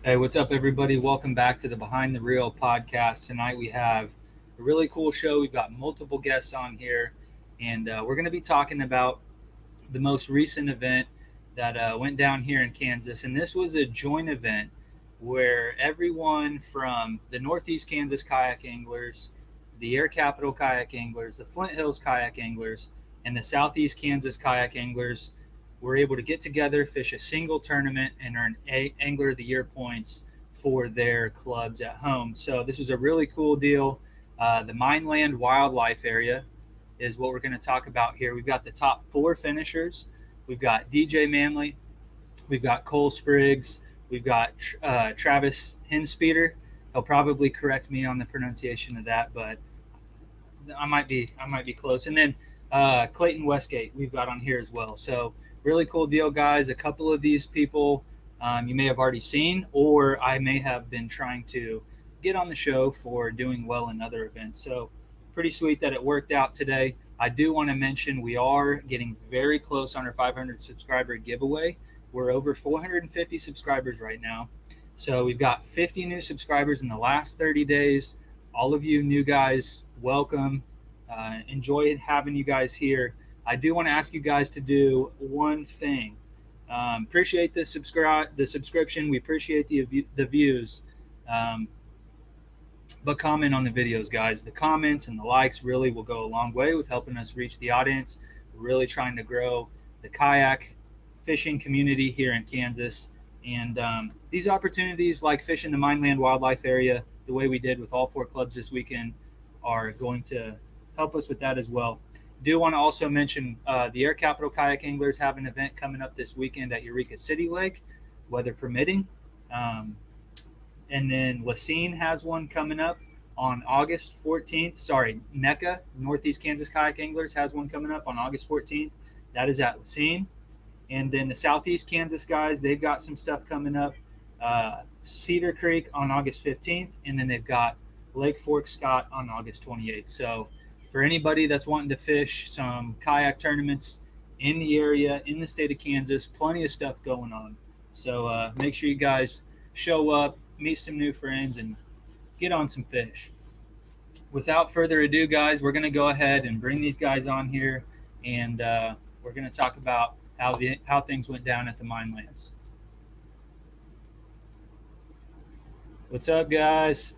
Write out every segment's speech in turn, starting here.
Hey, what's up, everybody? Welcome back to the Behind the Reel podcast. Tonight we have a really cool show. We've got multiple guests on here, and we're going to be talking about the most recent event that went down here in Kansas. And this was a joint event where everyone from the Northeast Kansas Kayak Anglers, the Air Capital Kayak Anglers, the Flint Hills Kayak Anglers, and the Southeast Kansas Kayak Anglers were able to get together, fish a single tournament, and earn Angler of the Year points for their clubs at home. So this was a really cool deal. The Mineland Wildlife Area is what we're going to talk about here. We've got the top four finishers. We've got DJ Manley. We've got Cole Spriggs. We've got Travis Hinspeter. He'll probably correct me on the pronunciation of that, but I might be close. And then Clayton Westgate we've got on here as well. So really cool deal, guys. A couple of these people you may have already seen, or I may have been trying to get on the show for doing well in other events. So pretty sweet that it worked out today. I do want to mention we are getting very close on our 500 subscriber giveaway. We're over 450 subscribers right now. So we've got 50 new subscribers in the last 30 days. All of you new guys, welcome. Enjoy having you guys here. I do want to ask you guys to do one thing. Appreciate the subscription. We appreciate the views. But comment on the videos, guys. The comments and the likes really will go a long way with helping us reach the audience. We're really trying to grow the kayak fishing community here in Kansas. And these opportunities like fishing the Mineland Wildlife Area, the way we did with all four clubs this weekend, are going to help us with that as well. Do want to also mention the Air Capital Kayak Anglers have an event coming up this weekend at Eureka City Lake, weather permitting. And then Lacine has one coming up on August 14th. Sorry, NECA, Northeast Kansas Kayak Anglers, has one coming up on August 14th. That is at Lacine. And then the Southeast Kansas guys, they've got some stuff coming up. Cedar Creek on August 15th. And then they've got Lake Fork Scott on August 28th. So for anybody that's wanting to fish some kayak tournaments in the area, in the state of Kansas, plenty of stuff going on. So make sure you guys show up, meet some new friends, and get on some fish. Without further ado, guys, we're going to go ahead and bring these guys on here, and we're going to talk about how things went down at the Minelands. What's up, guys?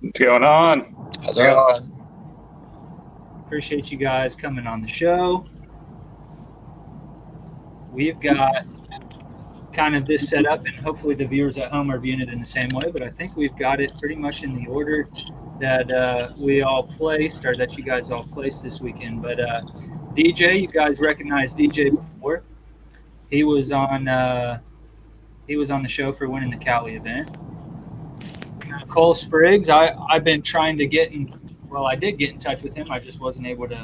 What's going on? How's it going? Appreciate you guys coming on the show. We've got kind of this set up, and hopefully the viewers at home are viewing it in the same way, but I think we've got it pretty much in the order that we all placed, or that you guys all placed this weekend. But DJ, you guys recognized DJ before. He was on the show for winning the Cali event. Cole Spriggs, I've been trying to get in. Well, I did get in touch with him. I just wasn't able to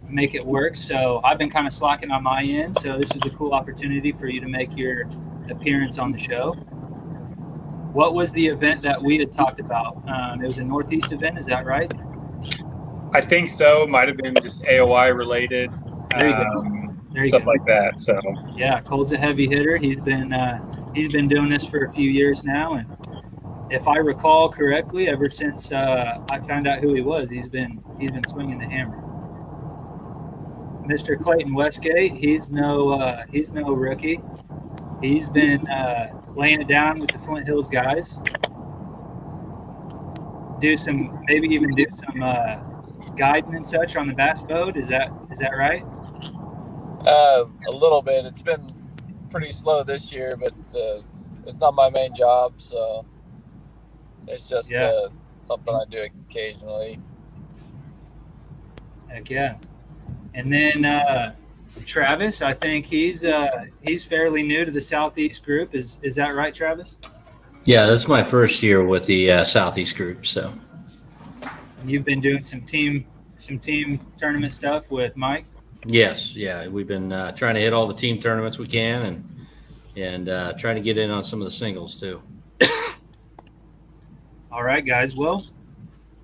make it work. So I've been kind of slacking on my end. So this is a cool opportunity for you to make your appearance on the show. What was the event that we had talked about? It was a Northeast event. Is that right? I think so. Might have been just AOI related. There you go. Stuff like that. So yeah, Cole's a heavy hitter. He's been doing this for a few years now, and if I recall correctly, ever since I found out who he was, he's been swinging the hammer. Mr. Clayton Westgate, he's no rookie. He's been laying it down with the Flint Hills guys. Maybe even do some guiding and such on the bass boat. Is that right? A little bit. It's been pretty slow this year, but it's not my main job, so it's just something I do occasionally. Heck yeah. And then Travis, I think he's fairly new to the Southeast group. Is that right, Travis? Yeah, this is my first year with the Southeast group. So. And you've been doing some team tournament stuff with Mike? Yes, yeah. We've been trying to hit all the team tournaments we can, and trying to get in on some of the singles too. All right, guys. Well,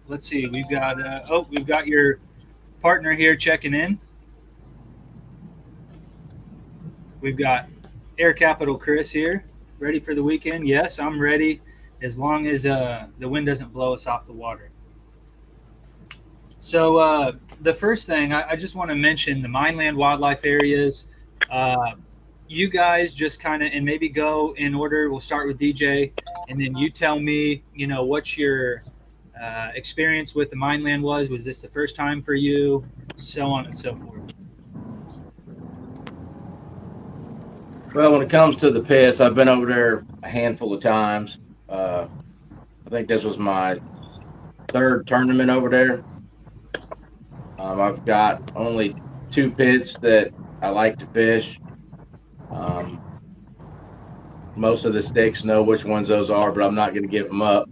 let's see. We've got your partner here checking in. We've got Air Capital Chris here. ready for the weekend? Yes, I'm ready, as long as the wind doesn't blow us off the water. So the first thing I just want to mention the Mineland wildlife areas. You guys just kind of, and maybe go in order. We'll start with DJ, and then you tell me, what your experience with the Mineland was. Was this the first time for you? So on and so forth. Well, when it comes to the pits, I've been over there a handful of times. I think this was my third tournament over there. I've got only 2 pits that I like to fish. Most of the sticks know which ones those are, but I'm not going to give them up.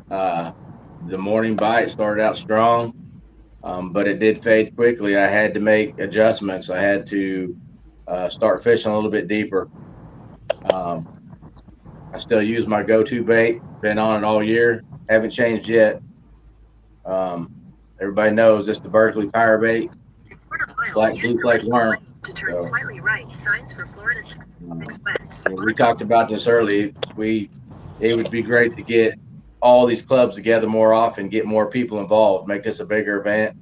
The morning bite started out strong, but it did fade quickly. I had to make adjustments. I had to start fishing a little bit deeper. I still use my go-to bait. Been on it all year. Haven't changed yet. Everybody knows it's the Berkeley Power Bait. Black blue flake worm. To turn slightly right, signs for Florida 6 West. We talked about this early. It would be great to get all these clubs together more often, get more people involved, make this a bigger event,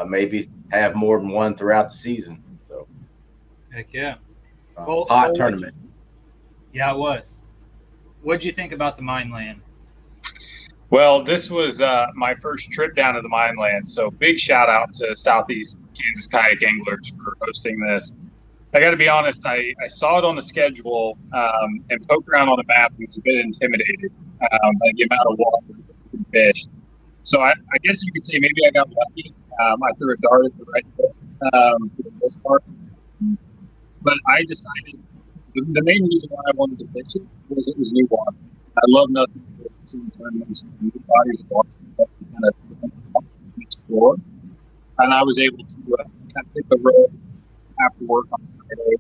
maybe have more than one throughout the season. So, heck yeah. Hot tournament. Yeah, it was. What'd you think about the Mineland? Well, this was my first trip down to the Mineland, so big shout out to Southeast Kansas Kayak Anglers for hosting this. I got to be honest, I saw it on the schedule and poked around on the map and was a bit intimidated by the amount of water and fish. So I guess you could say maybe I got lucky. I threw a dart at the right foot for the most part. But I decided the main reason why I wanted to fish it was new water. I love nothing but seeing tournaments and new bodies of water that kind of explore. And I was able to kind of hit the road after work on Friday,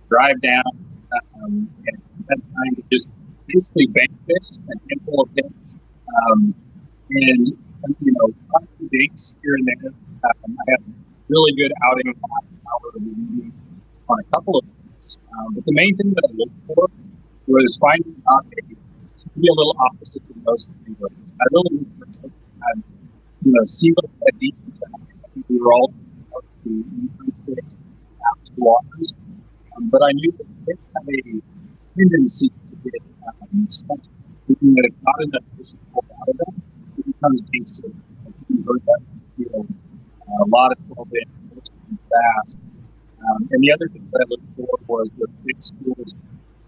drive down, and had time to just basically bank fish a handful of pits, and a few dinks here and there. I had a really good outing in the last hour of the evening on a couple of pits. But the main thing that I looked for was finding out to be a little opposite to most of the anglers. I really looked for had seemed like a decent size. I think we were all to waters, but I knew that pits have a tendency to get stuck. Thinking that if not enough fish is pulled out of them, it becomes dangerous. You heard that a lot of 12-inch fast. And the other thing that I looked for was the big schools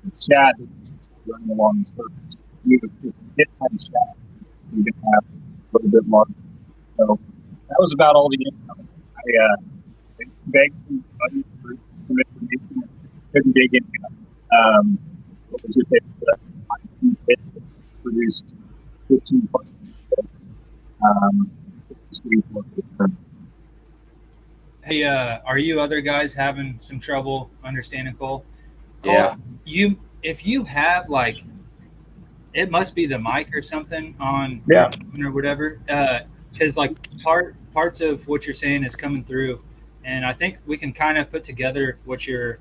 of shad running along the surface. You would hit on shad, you can have a little bit more. So that was about all the income. I begged some buddies for some information. Couldn't dig into it. What was your favorite? 19 hits that produced 15 plus. Hey, are you other guys having some trouble understanding Cole? Yeah. If you have it must be the mic or something on or whatever. Because parts of what you're saying is coming through, and I think we can kind of put together what you're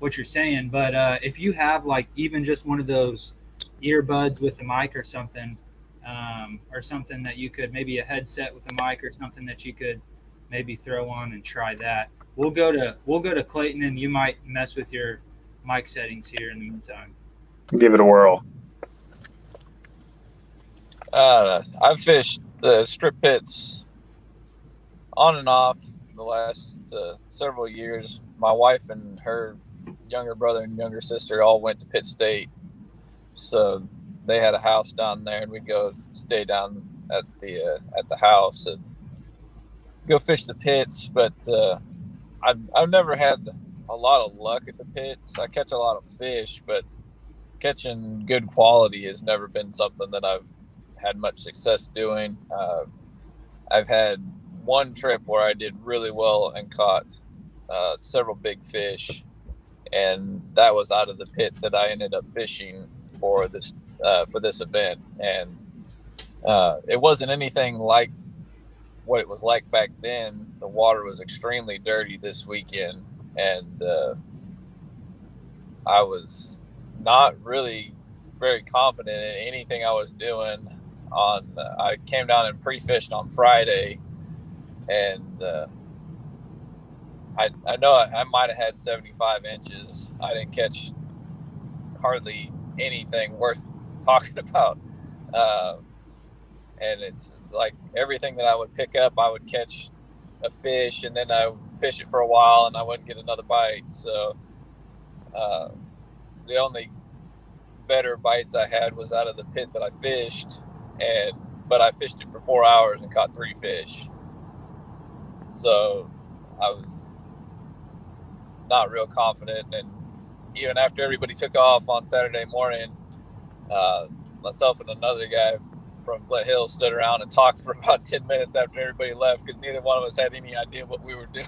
saying. But if you have even just one of those earbuds with a mic or something that you could, maybe a headset with a mic or something that you could maybe throw on and try that. We'll go to Clayton, and you might mess with your mic settings here in the meantime. Give it a whirl. I've fished the strip pits on and off the last several years. My wife and her younger brother and younger sister all went to Pitt State, so they had a house down there, and we'd go stay down at the house and go fish the pits. But I've never had a lot of luck at the pits. I catch a lot of fish, but catching good quality has never been something that I've had much success doing. I've had one trip where I did really well and caught several big fish, and that was out of the pit that I ended up fishing for this event. And it wasn't anything like what it was like back then. The water was extremely dirty this weekend, and I was not really very confident in anything I was doing. I came down and pre-fished on Friday, and I know I might have had 75 inches. I didn't catch hardly anything worth talking about. And it's like everything that I would pick up, I would catch a fish, and then I would fish it for a while, and I wouldn't get another bite. So the only better bites I had was out of the pit that I fished, but I fished it for 4 hours and caught 3 fish. So I was not real confident, and even after everybody took off on Saturday morning, myself and another guy from Flint Hills stood around and talked for about 10 minutes after everybody left, because neither one of us had any idea what we were doing.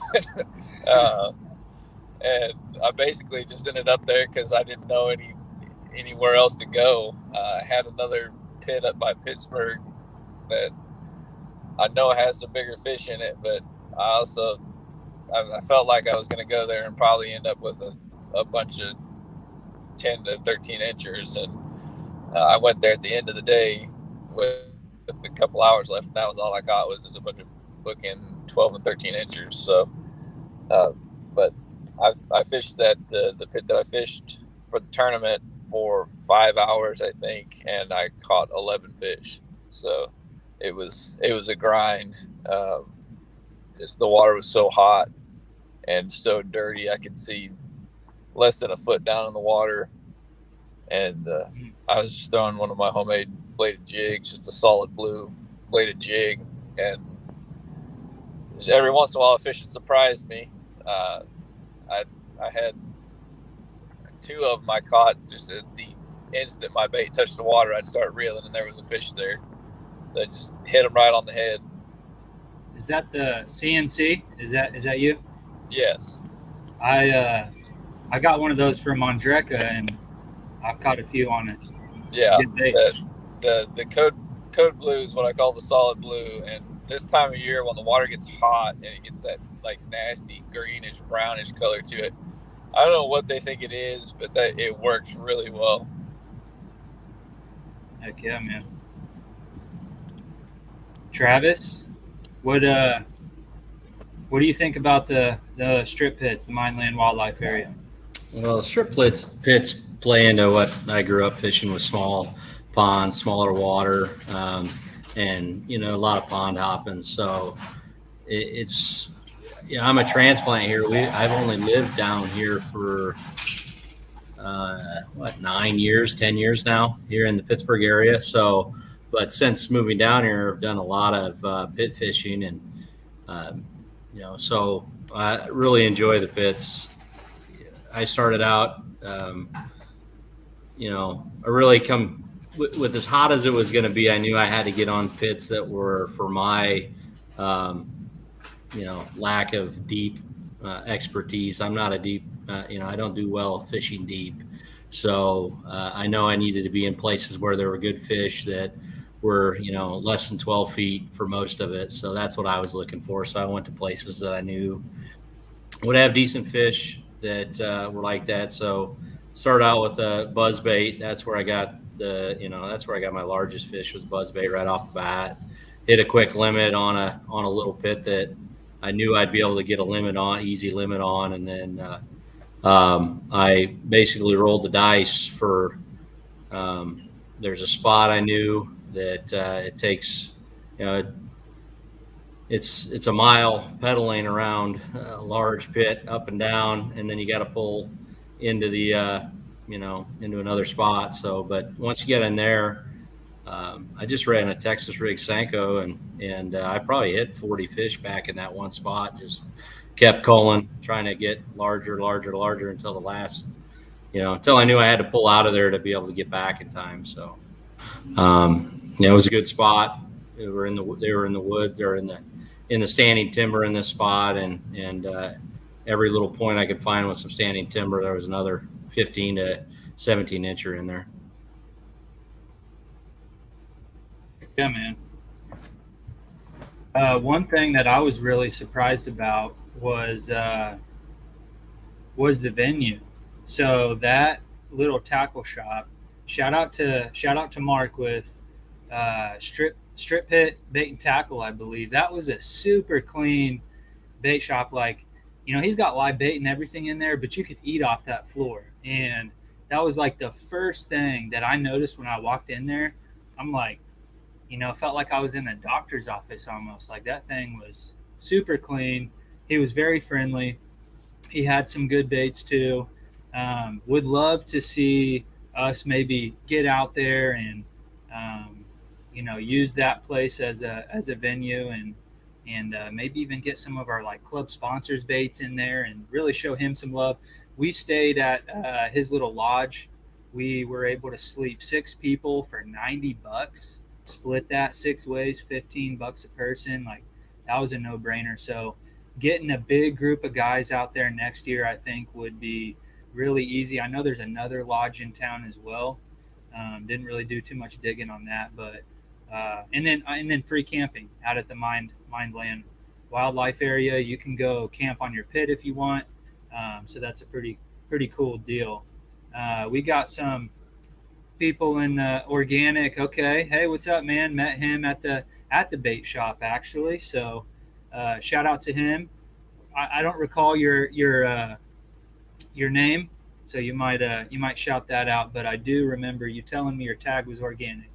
And I basically just ended up there because I didn't know anywhere else to go. I had another pit up by Pittsburgh that I know has some bigger fish in it, but I felt like I was going to go there and probably end up with a bunch of 10 to 13 inchers. And I went there at the end of the day with a couple hours left, and that was all I caught was just a bunch of booking 12 and 13 inchers. So, but I fished the pit that I fished for the tournament for 5 hours, I think, and I caught 11 fish. So it was a grind. Just the water was so hot and so dirty, I could see less than a foot down in the water. And I was just throwing one of my homemade bladed jigs. It's a solid blue bladed jig, and every once in a while a fish would surprise me. I had 2 of them I caught just at the instant my bait touched the water. I'd start reeling, and there was a fish there. So I just hit him right on the head. Is that the CNC? Is that you? Yes. I got one of those from Mondreca, and I've caught a few on it. Yeah. The code blue is what I call the solid blue, and this time of year when the water gets hot and it gets that like nasty greenish brownish color to it, I don't know what they think it is, but that it works really well. Heck yeah, man. Travis, what do you think about the strip pits, the Mineland Wildlife Area? Well, strip pits play into what I grew up fishing with: small ponds, smaller water, and a lot of pond hopping. So it's I'm a transplant here. I've only lived down here for 9 years, 10 years now here in the Pittsburgh area. So, but since moving down here, I've done a lot of pit fishing, and so I really enjoy the pits. I started out, I really come with as hot as it was going to be. I knew I had to get on pits that were for my, lack of deep expertise. I'm not a deep, I don't do well fishing deep. So I know I needed to be in places where there were good fish that were, less than 12 feet for most of it. So that's what I was looking for. So I went to places that I knew would have decent fish that were like that. So started out with a buzzbait. That's where I got my largest fish was buzzbait right off the bat. Hit a quick limit on a little pit that I knew I'd be able to get easy limit on. And then I basically rolled the dice for, there's a spot I knew that it takes, it's a mile pedaling around a large pit up and down, and then you got to pull into the, into another spot. So, but once you get in there, I just ran a Texas rig Senko, and I probably hit 40 fish back in that one spot. Just kept calling, trying to get larger until the last, until I knew I had to pull out of there to be able to get back in time. So, it was a good spot. They were in the woods, or in the standing timber in this spot, and every little point I could find with some standing timber, there was another 15 to 17 incher in there. Yeah, man. One thing that I was really surprised about was the venue. So that little tackle shop. Shout out to Mark with Strip Pit Bait and Tackle, I believe. That was a super clean bait shop. Like, he's got live bait and everything in there, but you could eat off that floor. And that was like the first thing that I noticed when I walked in there. I'm like, felt like I was in a doctor's office almost. Like, that thing was super clean. He was very friendly. He had some good baits too. Would love to see us maybe get out there and use that place as a venue and maybe even get some of our like club sponsors baits in there and really show him some love. We stayed at his little lodge. We were able to sleep 6 people for $90. Split that 6 ways, $15 a person. Like, that was a no-brainer. So getting a big group of guys out there next year, I think, would be really easy. I know there's another lodge in town as well. Didn't really do too much digging on that, but and then free camping out at the Mindland Wildlife area. You can go camp on your pit if you want. So that's a pretty cool deal. We got some people in organic. Okay, hey, what's up, man? Met him at the bait shop actually. So shout out to him. I don't recall your name, so you might shout that out. But I do remember you telling me your tag was organic.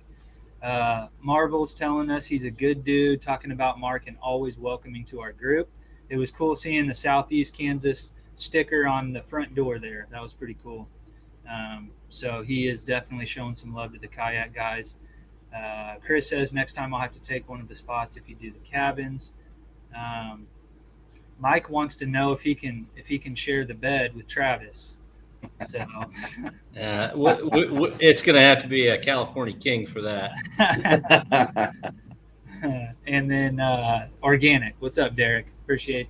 Marvel's telling us he's a good dude, talking about Mark and always welcoming to our group. It was cool seeing the Southeast Kansas sticker on the front door there. That was pretty cool. So he is definitely showing some love to the kayak guys. Chris says next time I'll have to take one of the spots if you do the cabins. Mike wants to know if he can share the bed with Travis. So it's going to have to be a California King for that. And then organic. What's up, Derek? Appreciate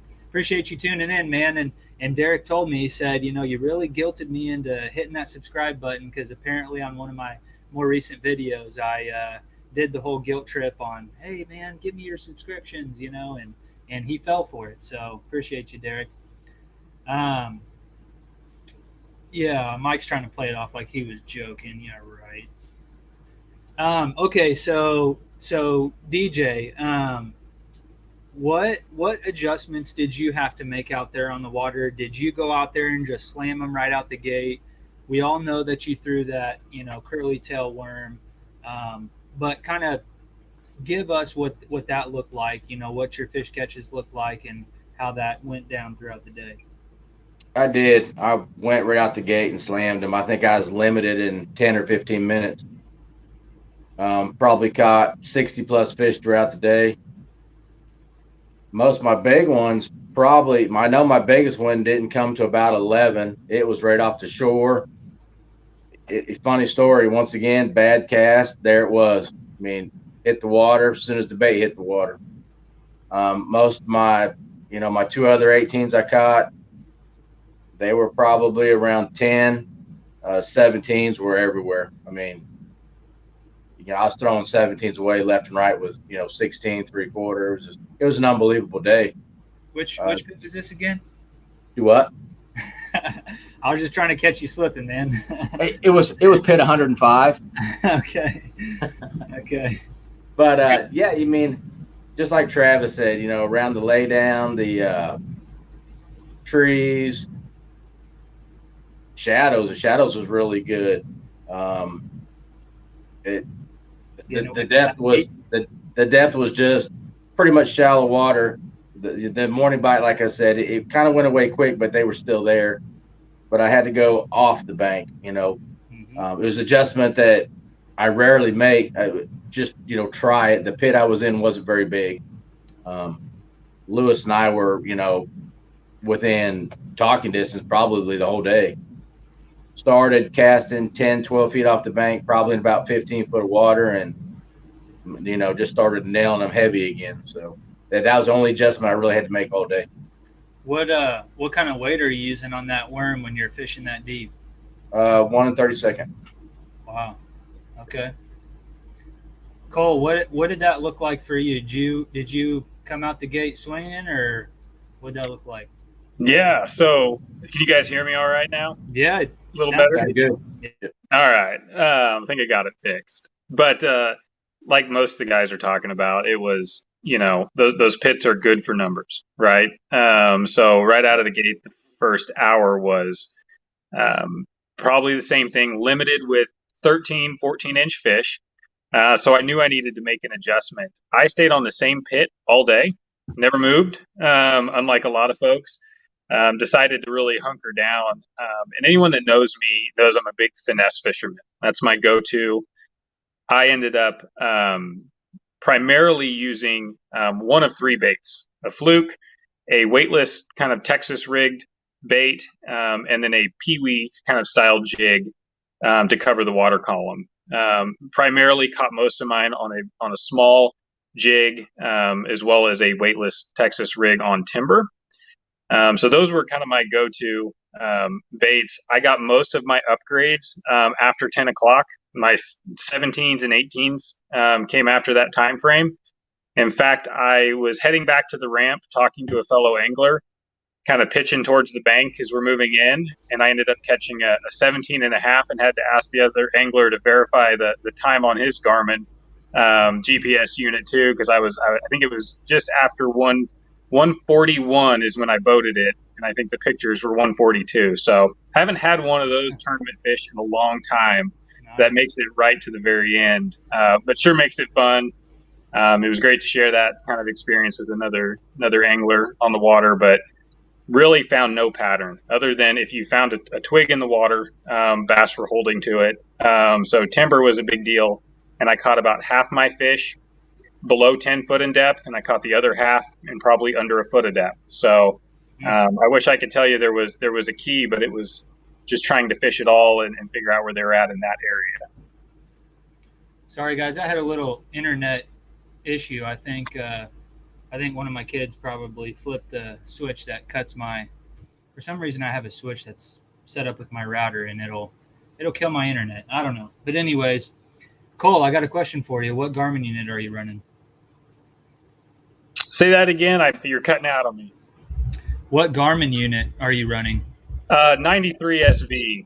you tuning in, man. And Derek told me, he said, you really guilted me into hitting that subscribe button because apparently on one of my more recent videos, I did the whole guilt trip on, hey, man, give me your subscriptions, and he fell for it. So appreciate you, Derek. Yeah, Mike's trying to play it off like he was joking. Yeah, right. Okay, so DJ, what adjustments did you have to make out there on the water? Did you go out there and just slam them right out the gate? We all know that you threw that, curly tail worm, but kind of give us what that looked like, what your fish catches looked like and how that went down throughout the day. I did. I went right out the gate and slammed them. I think I was limited in 10 or 15 minutes. Probably caught 60 plus fish throughout the day. Most of my big ones, I know my biggest one didn't come to about 11. It was right off the shore. Funny story. Once again, bad cast. There it was. I mean, hit the water as soon as the bait hit the water. Most of my, my 2 other 18s I caught, they were probably around 10. 17s were everywhere. I mean, I was throwing 17s away left and right with, 16, 3/4. It was an unbelievable day. Which bit was this again? Do what? I was just trying to catch you slipping, man. It was pit 105. Okay. But yeah, you mean, just like Travis said, around the laydown, the trees, shadows. The shadows was really good. The depth was just pretty much shallow water. The morning bite, like I said, it kind of went away quick, but they were still there. But I had to go off the bank. It was adjustment that I rarely make. Just try it. The pit I was in wasn't very big. Lewis and I were within talking distance probably the whole day. Started casting 10, 12 feet off the bank, probably in about 15 foot of water, and just started nailing them heavy again. So that was the only adjustment I really had to make all day. What kind of weight are you using on that worm when you're fishing that deep? 1 32. Wow. Okay. Cole, what did that look like for you? Did you come out the gate swinging, or what did that look like? Yeah. So can you guys hear me all right now? Yeah. A little better. Good. All right. I think I got it fixed. But like most of the guys are talking about, it was, those pits are good for numbers, right? So right out of the gate, the first hour was probably the same thing, limited with 13, 14-inch fish. So I knew I needed to make an adjustment. I stayed on the same pit all day, never moved, unlike a lot of folks. Decided to really hunker down. And anyone that knows me knows I'm a big finesse fisherman. That's my go-to. I ended up primarily using one of three baits: a fluke, a weightless kind of Texas rigged bait, and then a peewee kind of style jig to cover the water column. Primarily caught most of mine on a small jig, as well as a weightless Texas rig on timber. So those were kind of my go-to baits. I got most of my upgrades after 10 o'clock. My 17s and 18s came after that time frame. In fact, I was heading back to the ramp, talking to a fellow angler, kind of pitching towards the bank as we're moving in, and I ended up catching a 17 and a half and had to ask the other angler to verify the time on his Garmin GPS unit too, because I think it was just after 141 is when I boated it, and I think the pictures were 142. So I haven't had one of those tournament fish in a long time. Nice. That makes it right to the very end, but sure makes it fun. It was great to share that kind of experience with another angler on the water, but really found no pattern other than if you found a twig in the water, bass were holding to it. So timber was a big deal, and I caught about half my fish below 10 foot in depth, and I caught the other half in probably under a foot of depth. So I wish I could tell you there was a key, but it was just trying to fish it all and figure out where they're at in that area. Sorry guys, I had a little internet issue. I think one of my kids probably flipped the switch that cuts for some reason I have a switch that's set up with my router, and it'll kill my internet. I don't know. But anyways, Cole, I got a question for you. What Garmin unit are you running? Say that again. You're cutting out on me. What Garmin unit are you running? 93 SV.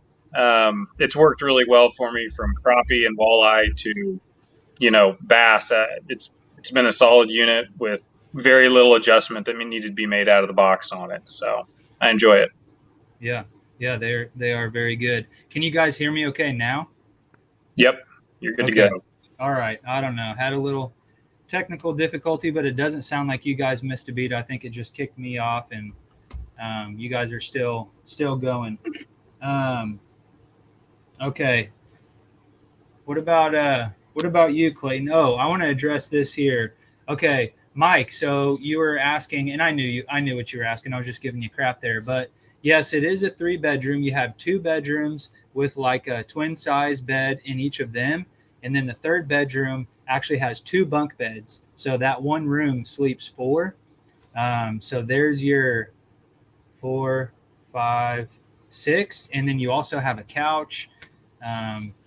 It's worked really well for me from crappie and walleye to, bass. It's been a solid unit with very little adjustment that needed to be made out of the box on it. So I enjoy it. Yeah, they are very good. Can you guys hear me okay now? Yep, you're good to go. All right. I don't know. Had a little technical difficulty, but it doesn't sound like you guys missed a beat. I think it just kicked me off, and you guys are still going. Okay. What about you, Clayton? Oh, I want to address this here. Okay, Mike. So you were asking, and I knew what you were asking. I was just giving you crap there, but yes, it is a 3-bedroom. You have 2 bedrooms with like a twin size bed in each of them, and then the third bedroom actually has 2 bunk beds. So that one room sleeps 4. So there's your 4, 5, 6, and then you also have a couch.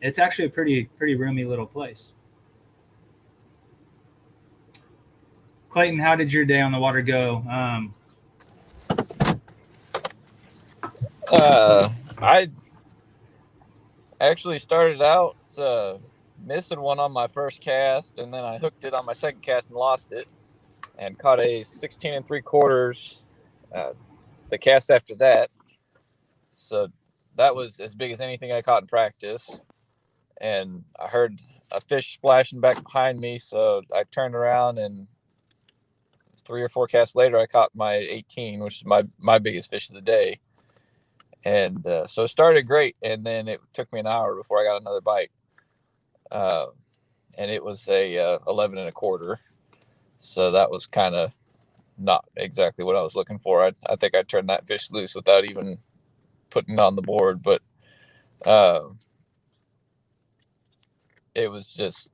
It's actually a pretty roomy little place. Clayton, how did your day on the water go? I actually started out missing one on my first cast, and then I hooked it on my second cast and lost it, and caught a 16 3/4 the cast after that. So that was as big as anything I caught in practice, and I heard a fish splashing back behind me, so I turned around, and 3 or 4 casts later I caught my 18, which is my biggest fish of the day. And so it started great, and then it took me an hour before I got another bite, and it was a 11 1/4. So that was kind of not exactly what I was looking for. I think I turned that fish loose without even putting it on the board, but it was just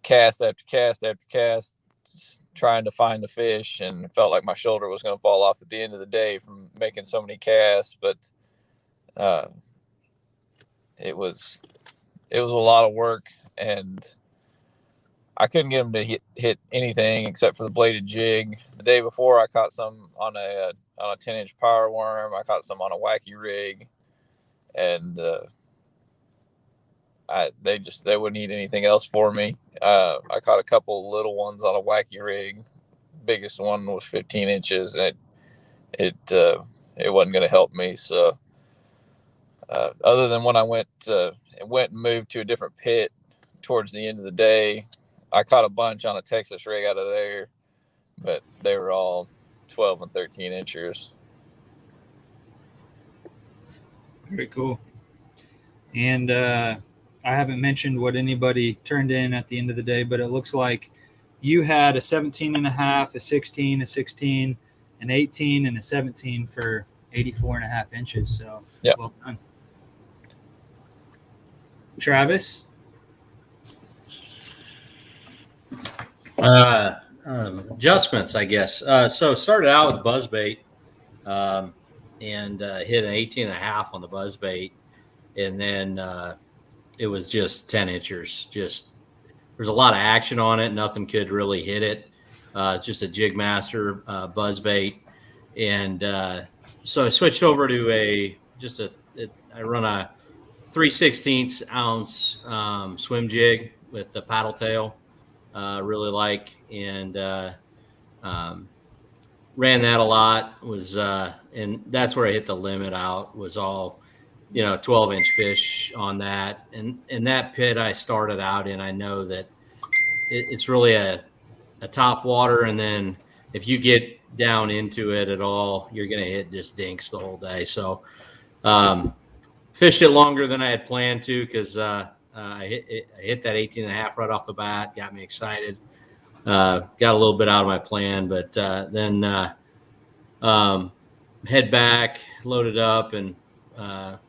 cast after cast after cast, trying to find the fish, and felt like my shoulder was going to fall off at the end of the day from making so many casts. But it was a lot of work, and I couldn't get them to hit anything except for the bladed jig. The day before, I caught some on a 10-inch power worm. I caught some on a wacky rig, and they wouldn't eat anything else for me. I caught a couple little ones on a wacky rig. Biggest one was 15 inches, and it wasn't going to help me. So other than when I went and moved to a different pit towards the end of the day, I caught a bunch on a Texas rig out of there, but they were all 12 and 13 inchers. Very cool. And I haven't mentioned what anybody turned in at the end of the day, but it looks like you had a 17 and a half, a 16, a 16, an 18, and a 17 for 84 and a half inches. So yeah. Well done. Travis? Adjustments, I guess. So started out with buzzbait and hit an 18 and a half on the buzzbait. And then it was just 10 inchers. Just there's a lot of action on it. Nothing could really hit it. It's just a jig master buzzbait. And so I switched over to I run a 3/16 ounce swim jig with the paddle tail. Really like, and ran that a lot. And that's where I hit the limit out. Was all 12-inch fish on that, and that pit I started out in, I know that it's really a top water, and then if you get down into it at all, you're going to hit just dinks the whole day. So fished it longer than I had planned to, because I hit that 18 and a half right off the bat. Got me excited. Got a little bit out of my plan, but then head back, loaded up, and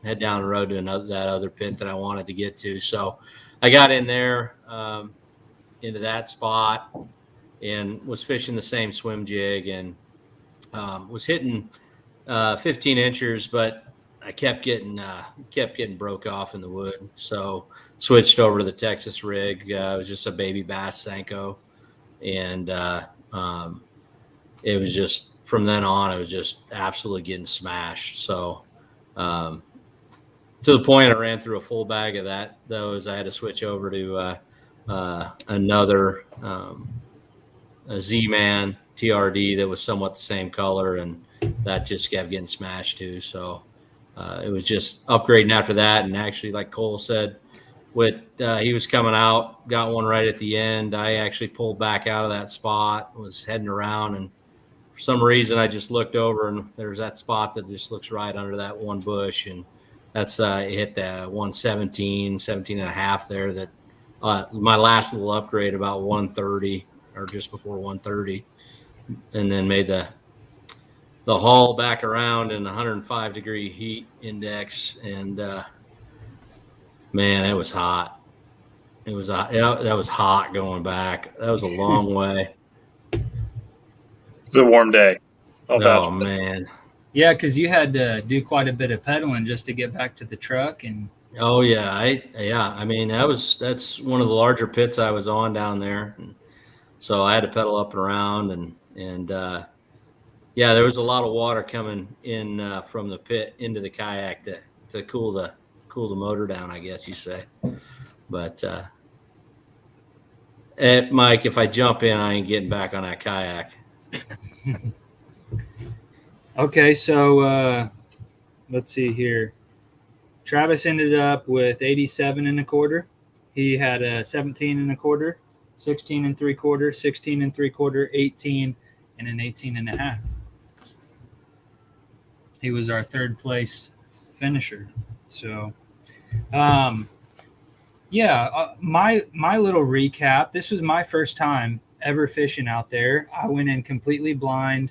head down the road to that other pit that I wanted to get to. So I got in there into that spot and was fishing the same swim jig, and was hitting 15 inchers, but I kept getting broke off in the wood. So switched over to the Texas rig. It was just a baby bass Senko, and it was just, from then on, it was just absolutely getting smashed. So to the point I ran through a full bag of those. I had to switch over to another a Z-Man TRD that was somewhat the same color, and that just kept getting smashed too. So it was just upgrading after that. And actually, like Cole said, he was coming out, got one right at the end. I actually pulled back out of that spot, was heading around, and for some reason I just looked over, and there's that spot that just looks right under that one bush, and that's it hit the 117 and a half there. That my last little upgrade, about 130 or just before 130, and then made the haul back around in 105 degree heat index, and man, it was hot. That was hot going back. That was a long way. It was a warm day. Oh man. Yeah, because you had to do quite a bit of pedaling just to get back to the truck. And oh yeah, I mean, that's one of the larger pits I was on down there, and so I had to pedal up and around, and yeah, there was a lot of water coming in from the pit into the kayak to cool the motor down, I guess you say. But Mike, if I jump in, I ain't getting back on that kayak. Okay, so let's see here. Travis ended up with 87 and a quarter. He had a 17 and a quarter, 16 and 3/4, 16 and 3/4, 18, and an 18 and a half. He was our third place finisher. So, my little recap. This was my first time ever fishing out there. I went in completely blind.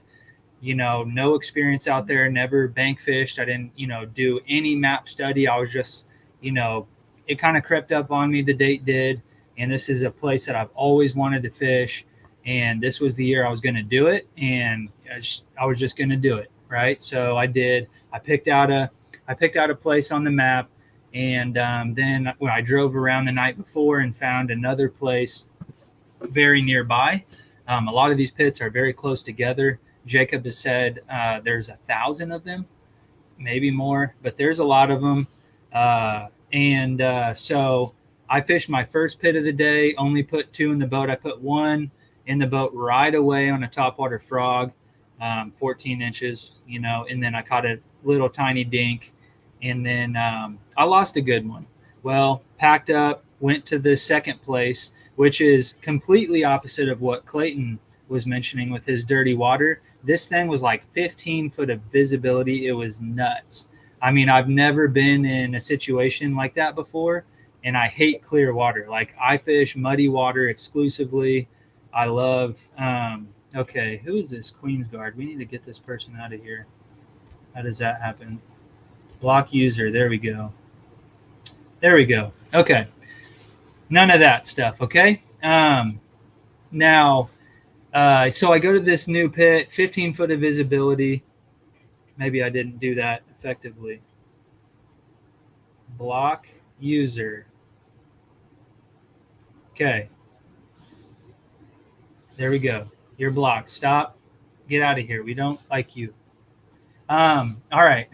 No experience out there, never bank fished. I didn't, do any map study. I was just, it kind of crept up on me. The date did. And this is a place that I've always wanted to fish. And this was the year I was going to do it. And I was just going to do it. Right. So I did. I picked out a place on the map. And then when I drove around the night before and found another place very nearby. A lot of these pits are very close together. Jacob has said there's 1,000 of them, maybe more, but there's a lot of them. So I fished my first pit of the day, only put 2 in the boat. I put 1 in the boat right away on a topwater frog, 14 inches, and then I caught a little tiny dink, and then I lost a good one. Well, packed up, went to the second place, which is completely opposite of what Clayton was mentioning with his dirty water. This thing was like 15 foot of visibility. It was nuts. I mean, I've never been in a situation like that before, and I hate clear water. Like, I fish muddy water exclusively. I love okay, who is this Queensguard? We need to get this person out of here. How does that happen? Block user. There we go. Okay. None of that stuff, okay? Now, so I go to this new pit, 15 foot of visibility. Maybe I didn't do that effectively. Block user. Okay. There we go. You're blocked. Stop. Get out of here. We don't like you. All right.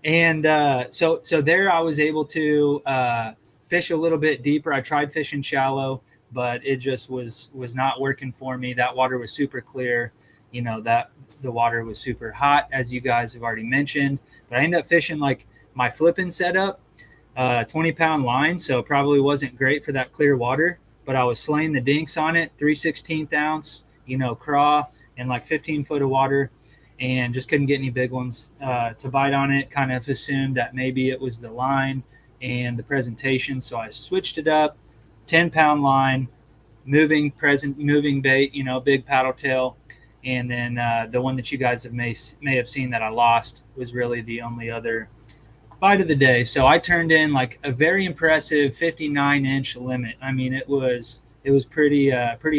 And so there I was able to fish a little bit deeper. I tried fishing shallow, but it just was not working for me. That water was super clear. That the water was super hot, as you guys have already mentioned. But I ended up fishing like my flipping setup, 20-pound line, so it probably wasn't great for that clear water. But I was slaying the dinks on it, 3/16 ounce, craw, and like 15 foot of water, and just couldn't get any big ones to bite on it. Kind of assumed that maybe it was the line and the presentation, so I switched it up, 10-pound line, moving bait, big paddle tail, and then the one that you guys may have seen that I lost was really the only other bite of the day. So I turned in like a very impressive 59-inch limit. I mean, it was pretty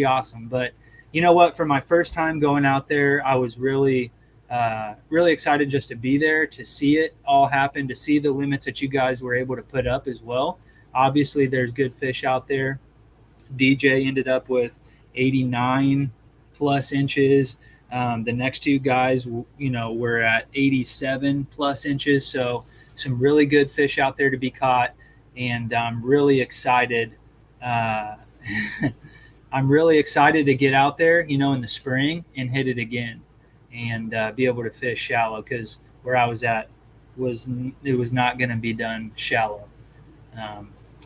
awesome. But you know what? For my first time going out there, I was really excited just to be there, to see it all happen, to see the limits that you guys were able to put up as well. Obviously, there's good fish out there. DJ ended up with 89 plus inches. The next two guys, were at 87 plus inches. So some really good fish out there to be caught. And I'm really excited. I'm really excited to get out there, in the spring and hit it again and be able to fish shallow, because where I was at was not going to be done shallow.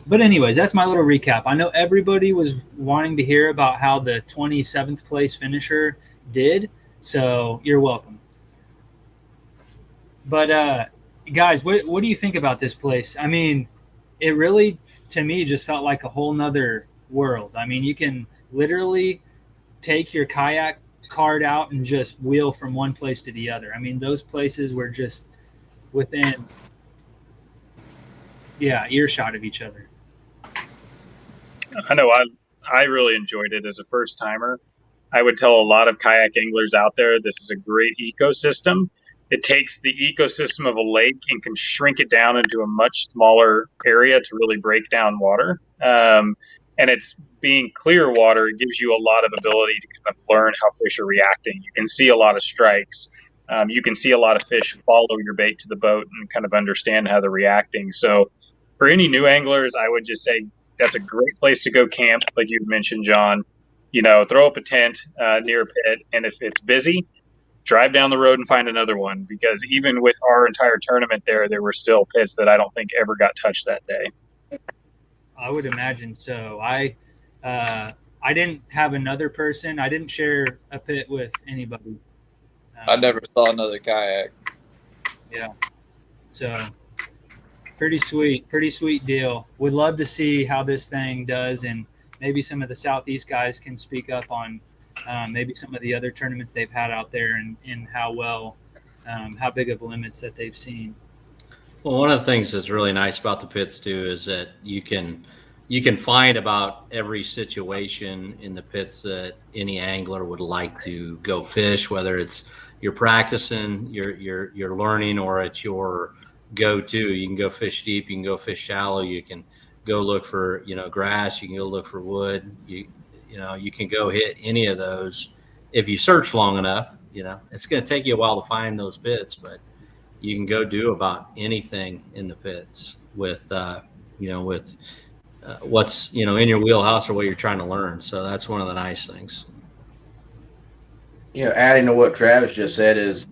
But anyways, that's my little recap. I know everybody was wanting to hear about how the 27th place finisher did, so you're welcome. But guys, what do you think about this place? I mean, it really, to me, just felt like a whole nother world. I mean, you can literally take your kayak card out and just wheel from one place to the other. I mean, those places were just within earshot of each other. I know I really enjoyed it as a first timer. I would tell a lot of kayak anglers out there, this is a great ecosystem. It takes the ecosystem of a lake and can shrink it down into a much smaller area to really break down water. And it's being clear water, it gives you a lot of ability to kind of learn how fish are reacting. You can see a lot of strikes. You can see a lot of fish follow your bait to the boat and kind of understand how they're reacting. So for any new anglers, I would just say that's a great place to go camp, like you mentioned, John. Throw up a tent near a pit, and if it's busy, drive down the road and find another one, because even with our entire tournament there were still pits that I don't think ever got touched that day. I would imagine so. I didn't have another person. I didn't share a pit with anybody. I never saw another kayak. Yeah. So pretty sweet deal. Would love to see how this thing does, and maybe some of the Southeast guys can speak up on maybe some of the other tournaments they've had out there and how big of limits that they've seen. Well, one of the things that's really nice about the pits too is that you can find about every situation in the pits that any angler would like to go fish, whether it's you're practicing, you're learning, or it's your go-to. You can go fish deep, you can go fish shallow, you can go look for grass, you can go look for wood, you can go hit any of those if you search long enough. It's going to take you a while to find those pits, but you can go do about anything in the pits with what's, in your wheelhouse or what you're trying to learn. So that's one of the nice things. Adding to what Travis just said is,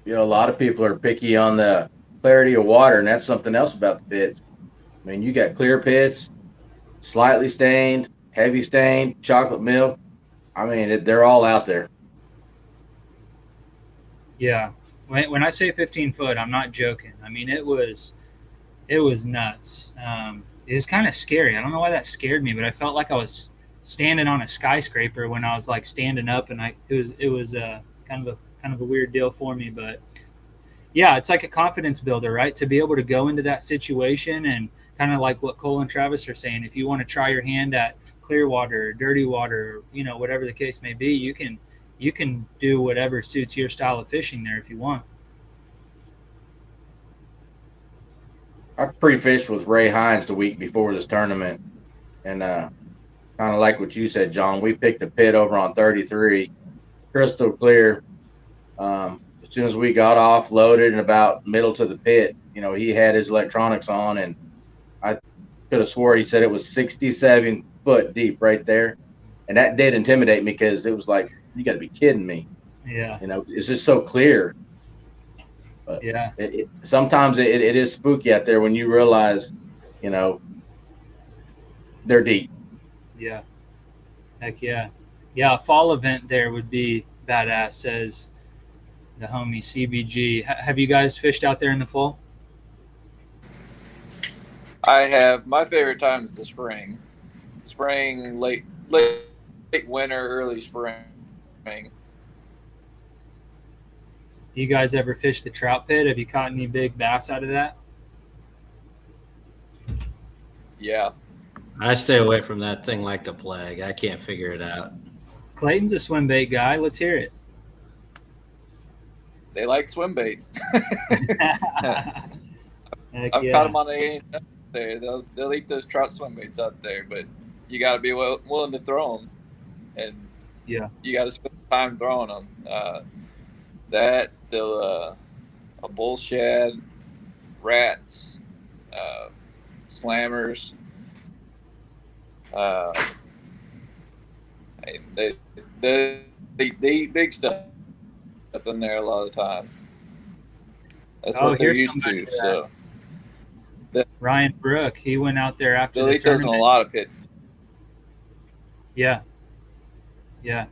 a lot of people are picky on the clarity of water, and that's something else about the pits. I mean, you got clear pits, slightly stained, heavy stained, chocolate milk. I mean, they're all out there. Yeah. When I say 15 foot, I'm not joking. I mean, it was nuts. It was kind of scary. I don't know why that scared me, but I felt like I was standing on a skyscraper when I was like standing up, and it was kind of a weird deal for me. But yeah, it's like a confidence builder, right? To be able to go into that situation and kind of like what Cole and Travis are saying, if you want to try your hand at clear water or dirty water, whatever the case may be, you can do whatever suits your style of fishing there if you want. I pre-fished with Ray Hines the week before this tournament, and kind of like what you said, John, we picked a pit over on 33, crystal clear. As soon as we got off, loaded, and about middle to the pit, he had his electronics on, and I could have swore he said it was 67 foot deep right there. And that did intimidate me because it was like, you got to be kidding me. Yeah. It's just so clear. But yeah. Sometimes it is spooky out there when you realize, they're deep. Yeah. Heck yeah. Yeah, a fall event there would be badass, says the homie CBG. Have you guys fished out there in the fall? I have. My favorite time is the spring. Late winter, early spring. You guys ever fish the trout pit? Have you caught any big bass out of that? Yeah. I stay away from that thing like the plague. I can't figure it out. Clayton's a swim bait guy. Let's hear it. They like swim baits. I've Yeah. caught them on the there. They'll eat those trout swim baits out there, but you got to be willing to throw them, and Yeah. you got to spend time throwing them. A bull shad, rats, slammers. They eat big stuff in there a lot of the time. That's what they're here's used somebody to. So Ryan Brook, he went out there after they'll the eat those in a tournament. lot of pits. Yeah. Yeah.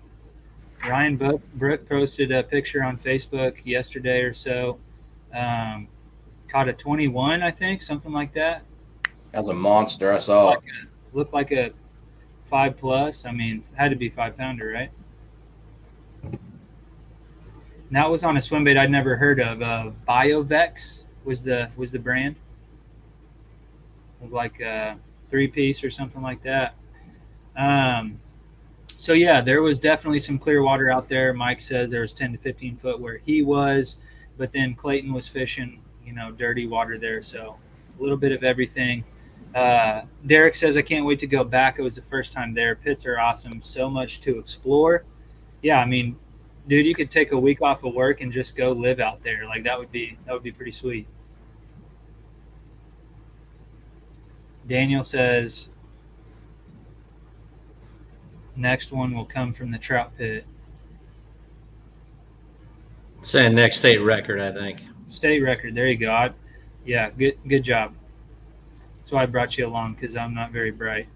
Ryan Brook posted a picture on Facebook yesterday or so. Caught a 21, I think, something like that. That was a monster. I saw it. Looked like a 5+. I mean, had to be 5-pounder, right? And that was on a swim bait I'd never heard of. BioVex was the brand. Like a 3-piece or something like that. So yeah, there was definitely some clear water out there. Mike says there was 10 to 15 foot where he was, but then Clayton was fishing, dirty water there. So a little bit of everything. Derek says, I can't wait to go back. It was the first time there. Pits are awesome. So much to explore. Yeah. I mean, dude, you could take a week off of work and just go live out there. Like that would be pretty sweet. Daniel says, next one will come from the trout pit. Saying next state record, I think. State record. There you go. Yeah, good job. That's why I brought you along, because I'm not very bright.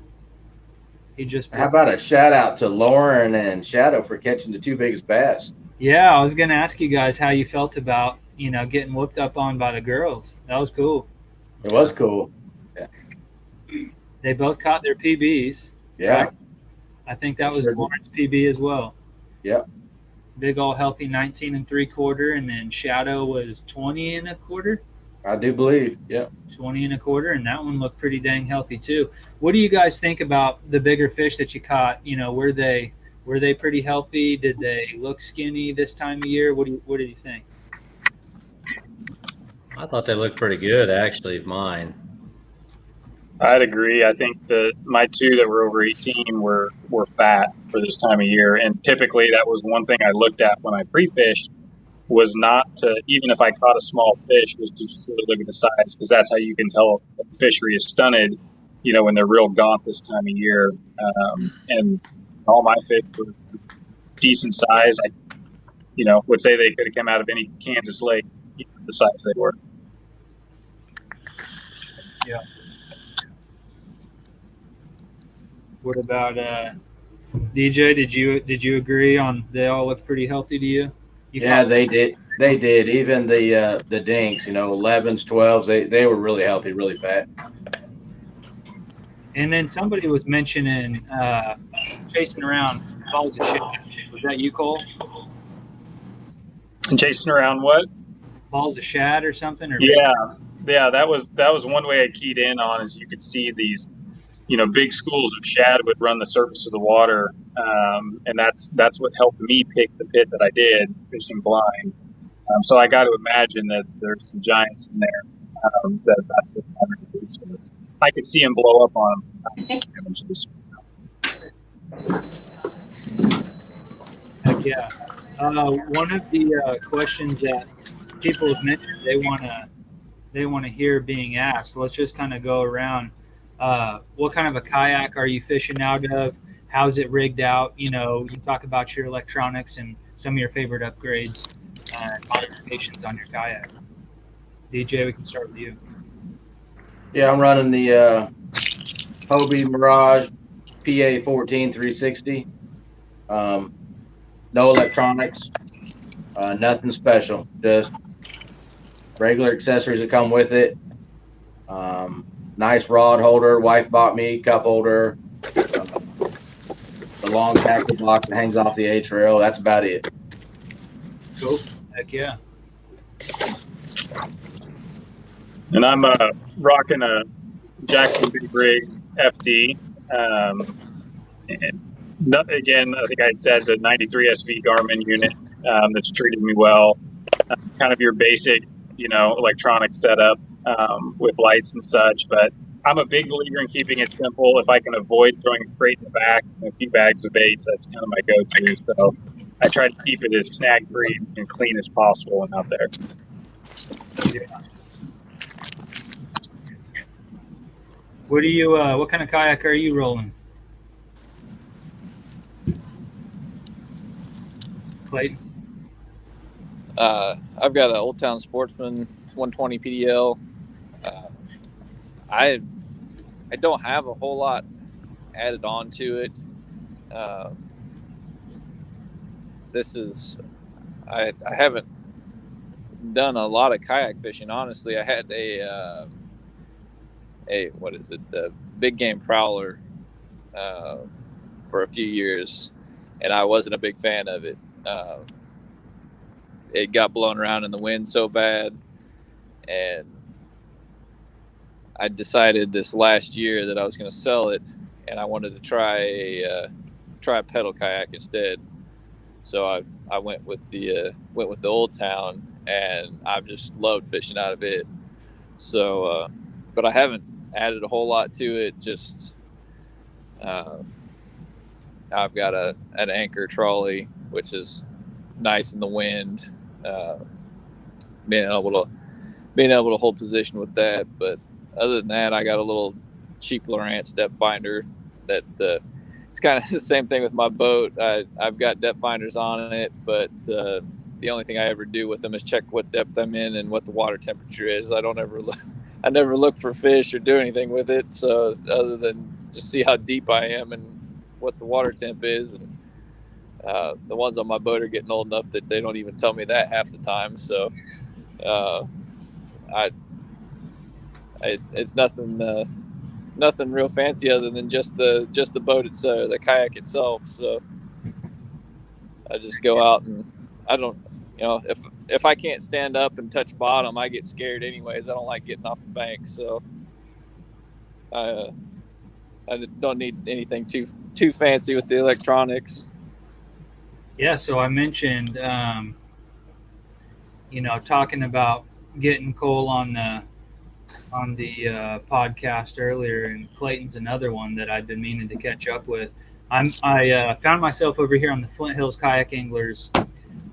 How about a shout out to Lauren and Shadow for catching the 2 biggest bass? Yeah, I was going to ask you guys how you felt about, getting whooped up on by the girls. That was cool. It was cool. Yeah. They both caught their PBs. Yeah. Right? I think that was Lauren's PB as well. Yep. Big old healthy 19 3/4, and then Shadow was 20 1/4. I do believe. Yep. 20 1/4, and that one looked pretty dang healthy too. What do you guys think about the bigger fish that you caught? Were they pretty healthy? Did they look skinny this time of year? What do you think? I thought they looked pretty good, actually. Mine. I'd agree. I think my 2 that were over 18 were fat for this time of year, and typically that was one thing I looked at when I pre-fished, was not to, even if I caught a small fish, was to just really look at the size, because that's how you can tell if the fishery is stunted, when they're real gaunt this time of year. And all my fish were decent size. I, would say they could have come out of any Kansas lake, the size they were. Yeah. What about DJ? Did you agree on they all look pretty healthy to you? Yeah, they did. They did. Even the dinks, 11s, 12s, they were really healthy, really fat. And then somebody was mentioning chasing around balls of shad. Was that you, Cole? And chasing around what? Balls of shad or something? Or yeah. That was one way I keyed in on, is you could see these, big schools of shad would run the surface of the water, and that's what helped me pick the pit that I did, fishing blind. So I got to imagine that there's some giants in there. That's what I could see them blow up on them. Heck yeah. One of the questions that people have mentioned they want to hear being asked. Let's just kind of go around. What kind of a kayak are you fishing out of? How's it rigged out? You talk about your electronics and some of your favorite upgrades and modifications on your kayak. DJ, we can start with you. Yeah, I'm running the Hobie Mirage PA 14 360. No electronics, nothing special, just regular accessories that come with it. Nice rod holder, wife bought me, cup holder, the long tackle box that hangs off the H rail. That's about it. Cool. Heck yeah. And I'm rocking a Jackson Big Rig FD. And again, I think I said the 93 SV Garmin unit that's treated me well. Kind of your basic, electronic setup with lights and such. But I'm a big believer in keeping it simple. If I can avoid throwing a crate in the back and a few bags of baits, that's kind of my go-to. So I try to keep it as snag-free and clean as possible when out there. Yeah. What kind of kayak are you rolling? Clayton? I've got an Old Town Sportsman 120 PDL. I don't have a whole lot added on to it. I haven't done a lot of kayak fishing, honestly. I had the big game prowler for a few years, and I wasn't a big fan of it. It got blown around in the wind so bad, and I decided this last year that I was going to sell it, and I wanted to try a pedal kayak instead. So I went with the Old Town, and I've just loved fishing out of it. So, but I haven't added a whole lot to it. Just I've got an anchor trolley, which is nice in the wind. Being able to hold position with that. But other than that, I got a little cheap Lowrance depth finder that it's kind of the same thing with my boat. I've got depth finders on it, but the only thing I ever do with them is check what depth I'm in and what the water temperature is. I never look for fish or do anything with it. So other than just see how deep I am and what the water temp is. And the ones on my boat are getting old enough that they don't even tell me that half the time. So it's nothing real fancy other than just the boat itself, the kayak itself. So I just go out, and I don't, if I can't stand up and touch bottom, I get scared anyways. I don't like getting off the bank. So I don't need anything too fancy with the electronics. Yeah, so I mentioned, talking about getting Cole on the podcast earlier, and Clayton's another one that I've been meaning to catch up with. I found myself over here on the Flint Hills Kayak Anglers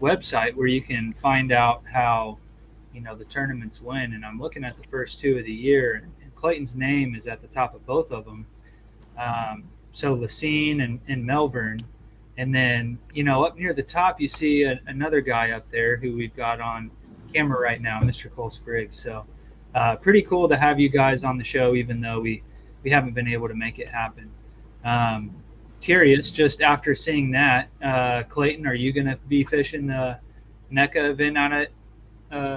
website, where you can find out how the tournaments win, and I'm looking at the first two of the year, and Clayton's name is at the top of both of them. So Lacine and Melbourne. And then, up near the top, you see another guy up there who we've got on camera right now, Mr. Cole Spriggs. So pretty cool to have you guys on the show, even though we haven't been able to make it happen. Curious, just after seeing that, Clayton, are you going to be fishing the NECA event out at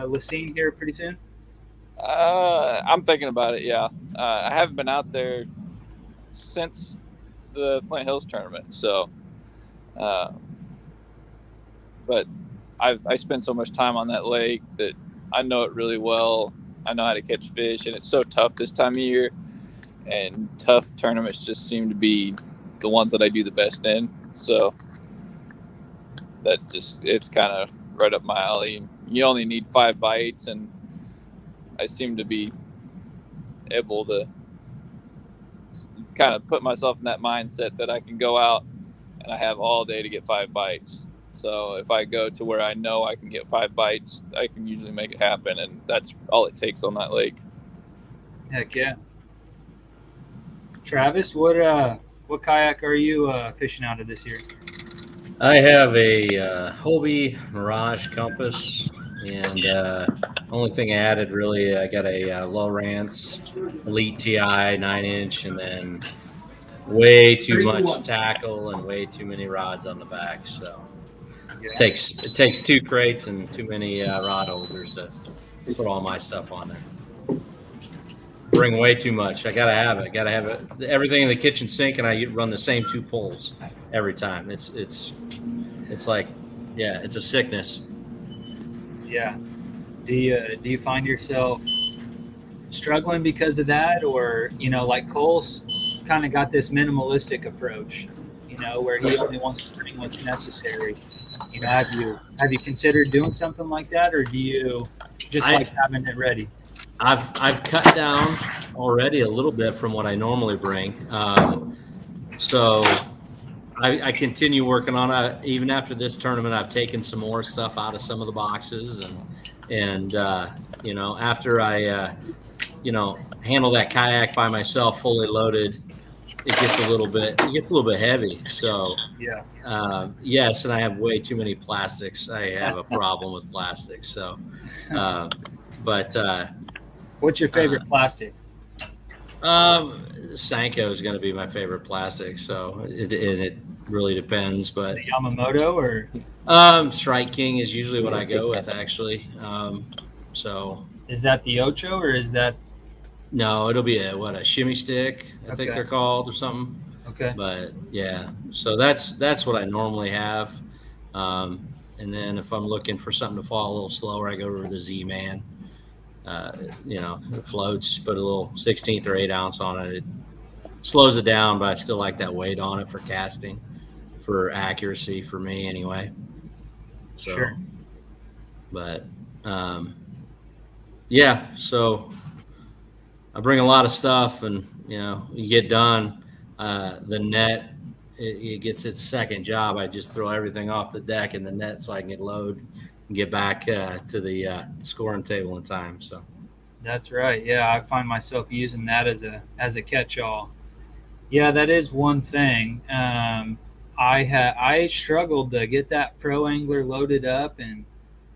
Lacine here pretty soon? I'm thinking about it, yeah. I haven't been out there since the Flint Hills tournament, so but I spend so much time on that lake that I know it really well. I know how to catch fish, and it's so tough this time of year, and tough tournaments just seem to be the ones that I do the best in. So it's kind of right up my alley. You only need 5 bites, and I seem to be able to kind of put myself in that mindset that I can go out and I have all day to get 5 bites. So if I go to where I know I can get 5 bites, I can usually make it happen, and that's all it takes on that lake. Heck yeah. Travis, what kayak are you fishing out of this year? I have a Hobie Mirage Compass, and only thing I added really, I got a Lowrance Elite TI 9-inch, and then way too much tackle and way too many rods on the back. So it takes 2 crates and too many rod holders to put all my stuff on there. Bring way too much. I gotta have it. Everything in the kitchen sink, and I run the same 2 poles every time. It's like, yeah, it's a sickness. Yeah. Do you find yourself struggling because of that, or like Cole's kind of got this minimalistic approach, where he only wants to bring what's necessary? Have you considered doing something like that, or do you just like having it ready? I've cut down already a little bit from what I normally bring, so I continue working on it. Even after this tournament, I've taken some more stuff out of some of the boxes, and after I handle that kayak by myself, fully loaded, it gets a little bit heavy. So yes, and I have way too many plastics. I have a problem with plastics. So, but what's your favorite plastic? Sanko is going to be my favorite plastic. So it really depends. But the Yamamoto or Strike King is usually what I go with, actually. So is that the Ocho, or is that? No, it'll be a shimmy stick, I think they're called, or something. Okay. But yeah, so that's what I normally have. And then if I'm looking for something to fall a little slower, I go to the Z-Man. It floats, put a little 16th or 8 ounce on it. It slows it down, but I still like that weight on it for casting, for accuracy for me anyway. So, sure. But yeah, so I bring a lot of stuff, and you get done. The net, it gets its second job. I just throw everything off the deck in the net so I can get load and get back to the scoring table in time. So that's right. Yeah, I find myself using that as a catch-all. Yeah, that is one thing. I struggled to get that Pro Angler loaded up and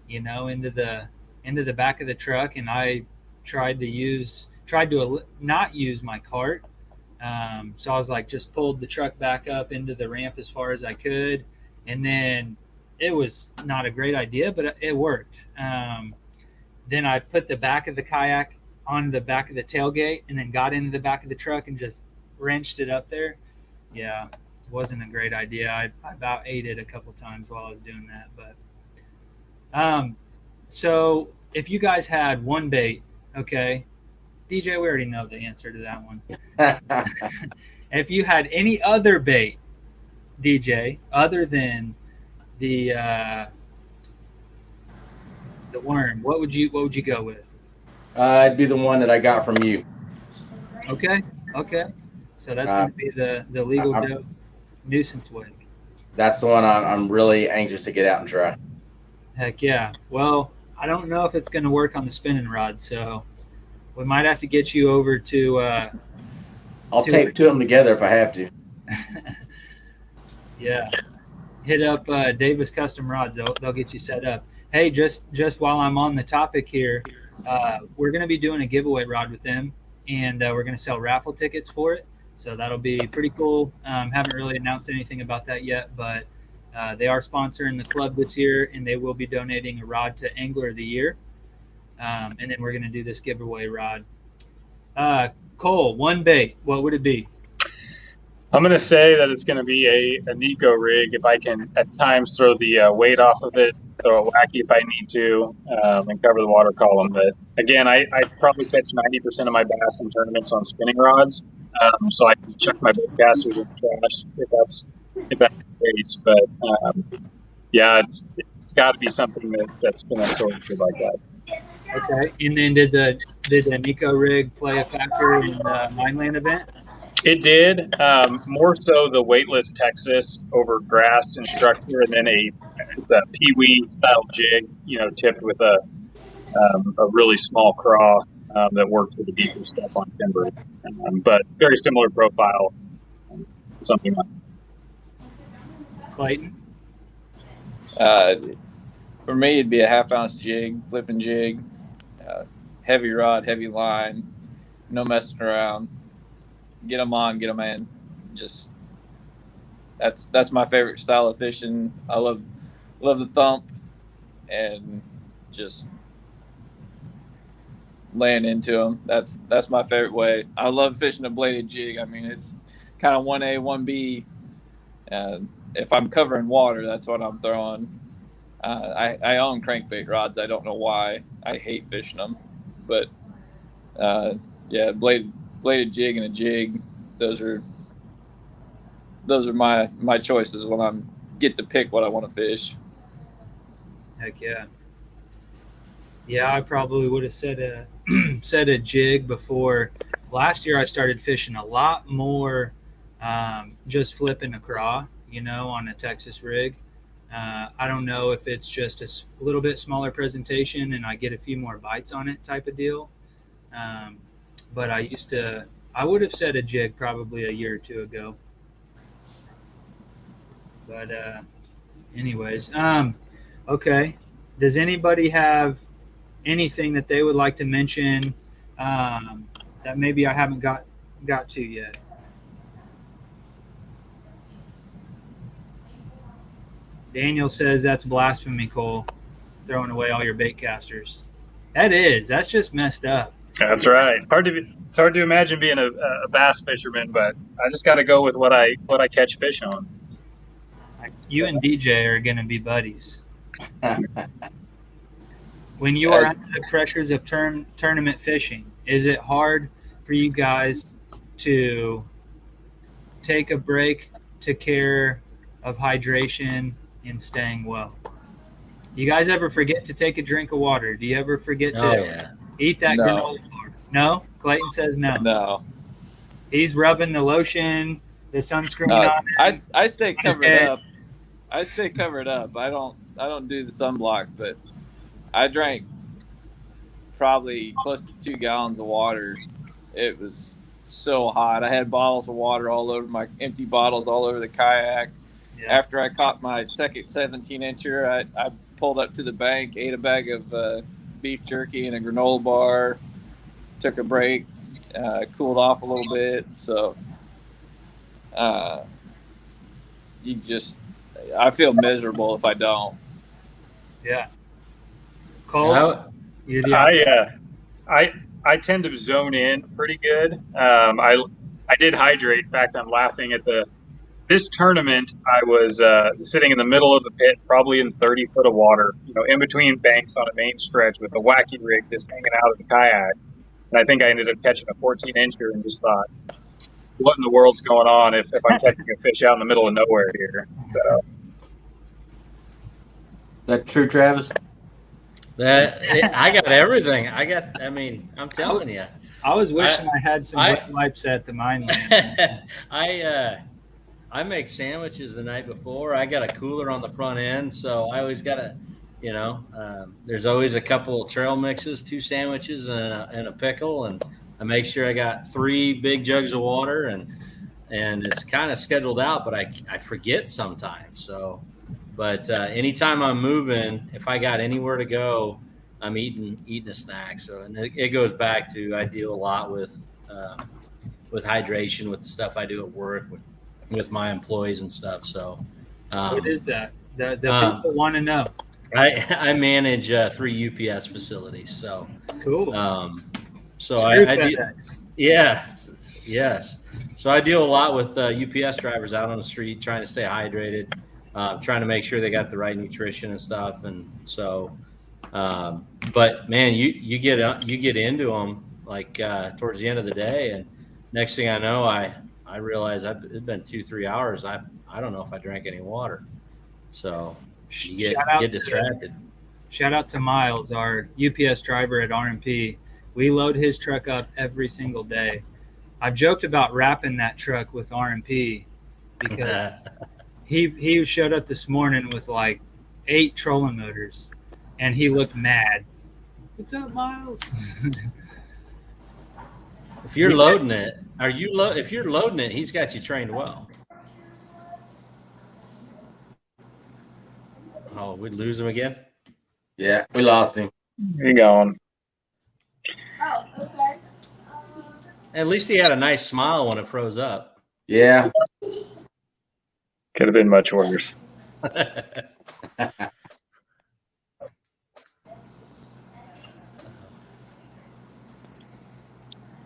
into the back of the truck, and I tried to not use my cart. So I was like, just pulled the truck back up into the ramp as far as I could. And then it was not a great idea, but it worked. Then I put the back of the kayak on the back of the tailgate and then got into the back of the truck and just wrenched it up there. Yeah, it wasn't a great idea. I about ate it a couple times while I was doing that. But so if you guys had one bait, okay, DJ, we already know the answer to that one. If you had any other bait, DJ, other than the worm, what would you go with? It'd be the one that I got from you. Okay. So that's going to be the legal dope nuisance wig. That's the one I'm really anxious to get out and try. Heck yeah. Well, I don't know if it's going to work on the spinning rod, so We might have to get you over to. I'll tape two of them together if I have to. Yeah, hit up Davis Custom Rods. They'll get you set up. Hey, just while I'm on the topic here, we're going to be doing a giveaway rod with them, and we're going to sell raffle tickets for it. So that'll be pretty cool. Haven't really announced anything about that yet, but they are sponsoring the club this year, and they will be donating a rod to Angler of the Year. And then we're going to do this giveaway rod. Cole, one bait, what would it be? I'm going to say that it's going to be a Nico rig if I can at times throw the weight off of it, throw a wacky if I need to, and cover the water column. But again, I probably catch 90% of my bass in tournaments on spinning rods, so I can chuck my bait casters in the trash if that's the case. But yeah, it's got to be something that's been a sort of like that. Okay, and then did the Nico rig play a factor in the Mineland event? It did, more so the weightless Texas over grass and structure, and then it's a peewee style jig, tipped with a really small craw that works with the deeper stuff on timber, but very similar profile, something like that. Clayton? For me, it'd be a half-ounce jig, flipping jig, heavy rod, heavy line, no messing around. Get them on, get them in. Just that's my favorite style of fishing. I love the thump and just laying into them. That's my favorite way. I love fishing a bladed jig. I mean, it's kind of 1A, 1B. If I'm covering water, that's what I'm throwing. I own crankbait rods. I don't know why. I hate fishing them, but yeah, bladed jig and a jig. Those are my choices when I get to pick what I want to fish. Heck yeah. Yeah, I probably would have said a jig before. Last year I started fishing a lot more just flipping a craw, on a Texas rig. I don't know if it's just a little bit smaller presentation and I get a few more bites on it type of deal. But I would have said a jig probably a year or two ago. But anyways, okay. Does anybody have anything that they would like to mention that maybe I haven't got to yet? Daniel says that's blasphemy, Cole, throwing away all your bait casters. That's just messed up. That's right. It's hard to imagine being a bass fisherman, but I just got to go with what I catch fish on. You and DJ are going to be buddies. When you are under the pressures of tournament fishing, is it hard for you guys to take a break to care of hydration and staying well? You guys ever forget to take a drink of water? Do you ever forget to eat that granola bar? No? Clayton says no. No. He's rubbing the lotion, the sunscreen on. I stay covered up. I stay covered up. I don't do the sunblock, but I drank probably close to 2 gallons of water. It was so hot. I had bottles of water all over empty bottles all over the kayak. Yeah. After I caught my second 17-incher, I pulled up to the bank, ate a bag of beef jerky and a granola bar, took a break, cooled off a little bit. So I feel miserable if I don't. Yeah. Cole? I tend to zone in pretty good. I did hydrate. In fact, I'm laughing at this tournament. I was sitting in the middle of the pit, probably in 30 foot of water, in between banks on a main stretch with a wacky rig just hanging out of the kayak. And I think I ended up catching a 14-incher and just thought, what in the world's going on if I'm catching a fish out in the middle of nowhere here? So. That true, Travis? I got everything. I'm telling you. I was wishing I had some wipes at the Mineland. I make sandwiches the night before. I got a cooler on the front end, so I always got There's always a couple of trail mixes, 2 sandwiches, and a pickle, and I make sure I got 3 big jugs of water, and it's kind of scheduled out, but I forget sometimes. So, but anytime I'm moving, if I got anywhere to go, I'm eating a snack. So, and it goes back to, I deal a lot with hydration with the stuff I do at work with my employees and stuff. So, what is that? The people want to know. I manage 3 UPS facilities. So cool. So yes. So I deal a lot with UPS drivers out on the street, trying to stay hydrated, trying to make sure they got the right nutrition and stuff. And so, but man, you get into them like towards the end of the day, and next thing I know, I realize it's been 2-3 hours. I don't know if I drank any water. So you get distracted. Shout out to Miles, our UPS driver at RMP. We load his truck up every single day. I've joked about wrapping that truck with RMP because he showed up this morning with like 8 trolling motors, and he looked mad. What's up, Miles? If you're loading it, if you're loading it, he's got you trained well. Oh, we'd lose him again? Yeah, we lost him. He gone. Oh, okay. At least he had a nice smile when it froze up. Yeah. Could have been much worse.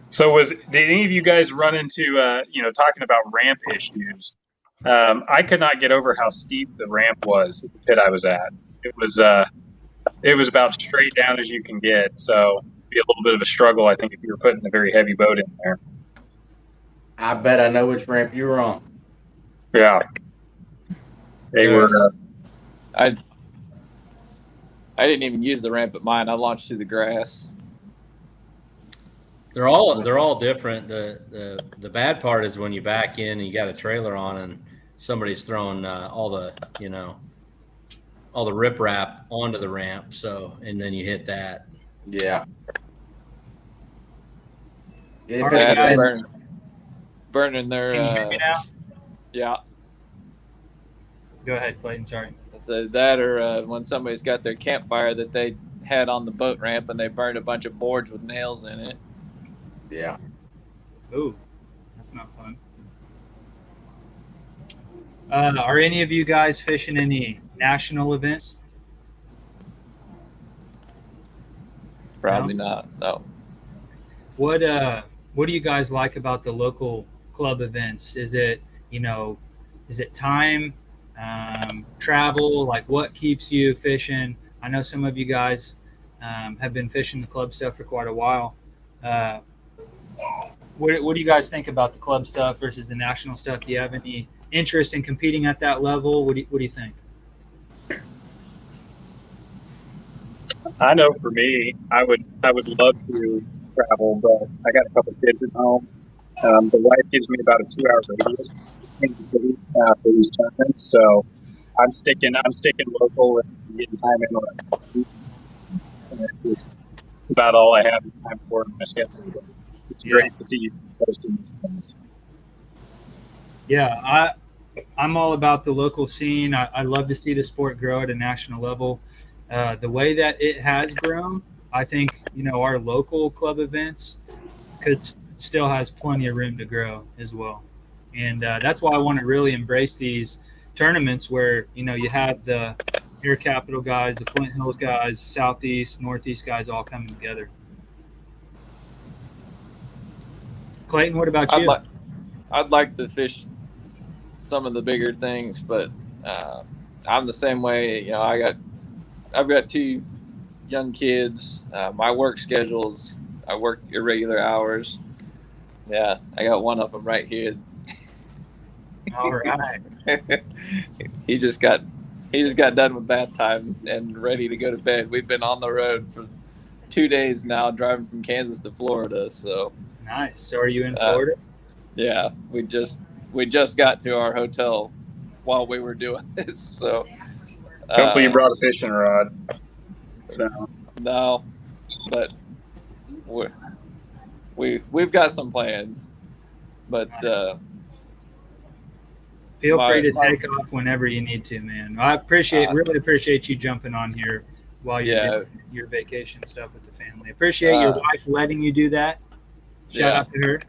So did any of you guys run into, talking about ramp issues? I could not get over how steep the ramp was at the pit I was at. It was about straight down as you can get. So it'd be a little bit of a struggle, I think, if you were putting a very heavy boat in there. I bet I know which ramp you were on. Yeah. They were. I didn't even use the ramp at mine. I launched through the grass. They're all different. The bad part is when you back in and you got a trailer on and somebody's throwing all the riprap onto the ramp. So, and then you hit that. Yeah. Burning their. Can you hear me now? Yeah. Go ahead, Clayton. Sorry. It's that or when somebody's got their campfire that they had on the boat ramp and they burned a bunch of boards with nails in it. Yeah. Ooh, that's not fun. Are any of you guys fishing any national events? Probably not. No. What do you guys like about the local club events? Is it time, travel? Like, what keeps you fishing? I know some of you guys have been fishing the club stuff for quite a while. What do you guys think about the club stuff versus the national stuff? Do you have any interest in competing at that level? What do you think? I know for me, I would love to travel, but I got a couple kids at home. The wife gives me about a 2-hour radius in Kansas City for these tournaments, so I'm sticking local and getting time in on it. It's about all I have time for in my schedule. It's great to see you hosting these events. Yeah, I'm all about the local scene. I love to see the sport grow at a national level. The way that it has grown, I think, our local club events still has plenty of room to grow as well. And that's why I want to really embrace these tournaments where, you have the Air Capital guys, the Flint Hills guys, Southeast, Northeast guys all coming together. Clayton, what about you? I'd like to fish some of the bigger things, but I'm the same way. I've got 2 young kids. My work schedules, I work irregular hours. Yeah, I got one of them right here. All right. He just got done with bath time and ready to go to bed. We've been on the road for 2 days now, driving from Kansas to Florida. So nice. So are you in Florida? Yeah, we just got to our hotel while we were doing this. So Hopefully you brought a fishing rod. So No, but we've got some plans. But Nice. Feel free to take off whenever you need to, man. I really appreciate you jumping on here while you're doing your vacation stuff with the family. Appreciate your wife letting you do that. Shout out to her.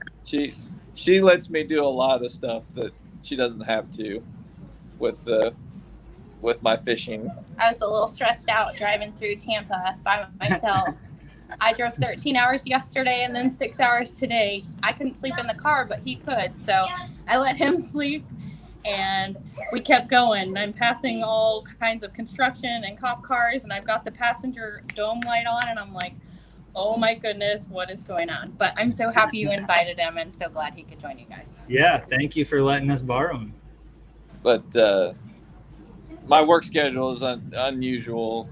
She lets me do a lot of stuff that she doesn't have to with my fishing. I was a little stressed out driving through Tampa by myself. I drove 13 hours yesterday and then 6 hours today. I couldn't sleep in the car, but he could. So I let him sleep, and we kept going. I'm passing all kinds of construction and cop cars, and I've got the passenger dome light on, and I'm like, oh my goodness, what is going on? But I'm so happy you invited him and so glad he could join you guys. Yeah, thank you for letting us borrow him. But my work schedule is unusual.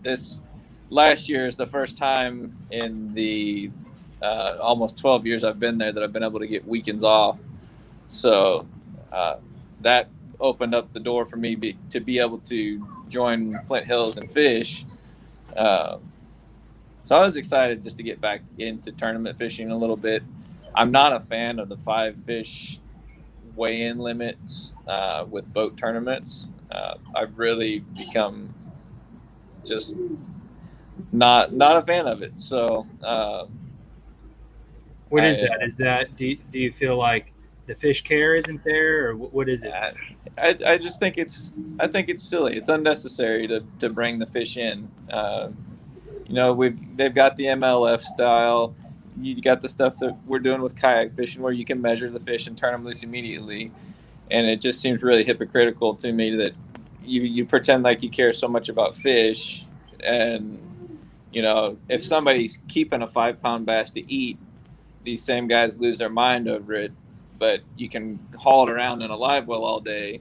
This last year is the first time in the almost 12 years I've been there that I've been able to get weekends off. So that opened up the door for me to be able to join Flint Hills and fish. So I was excited just to get back into tournament fishing a little bit. I'm not a fan of the 5 fish weigh-in limits with boat tournaments. I've really become just not a fan of it. So what is that? Is that do you feel like the fish care isn't there, or what is it? I just think it's silly. It's unnecessary to bring the fish in. They've got the MLF style. You got the stuff that we're doing with kayak fishing where you can measure the fish and turn them loose immediately. And it just seems really hypocritical to me that you pretend like you care so much about fish. And, if somebody's keeping a 5-pound bass to eat, these same guys lose their mind over it. But you can haul it around in a live well all day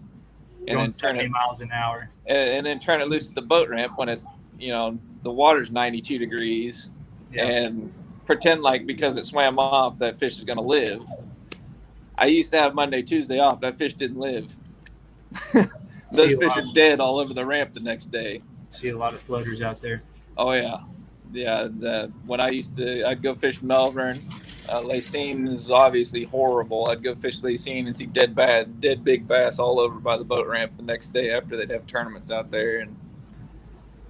and then turn 70 miles an hour and then turn it loose at the boat ramp when it's, the water's 92 degrees and pretend like because it swam off that fish is going to live. I used to have Monday, Tuesday off. That fish didn't live. Those fish are dead all over the ramp the next day. See a lot of floaters out there. Oh, yeah. Yeah. When I'd go fish Melbourne. Lacine is obviously horrible. I'd go fish Lacine and see dead big bass all over by the boat ramp the next day after they'd have tournaments out there. And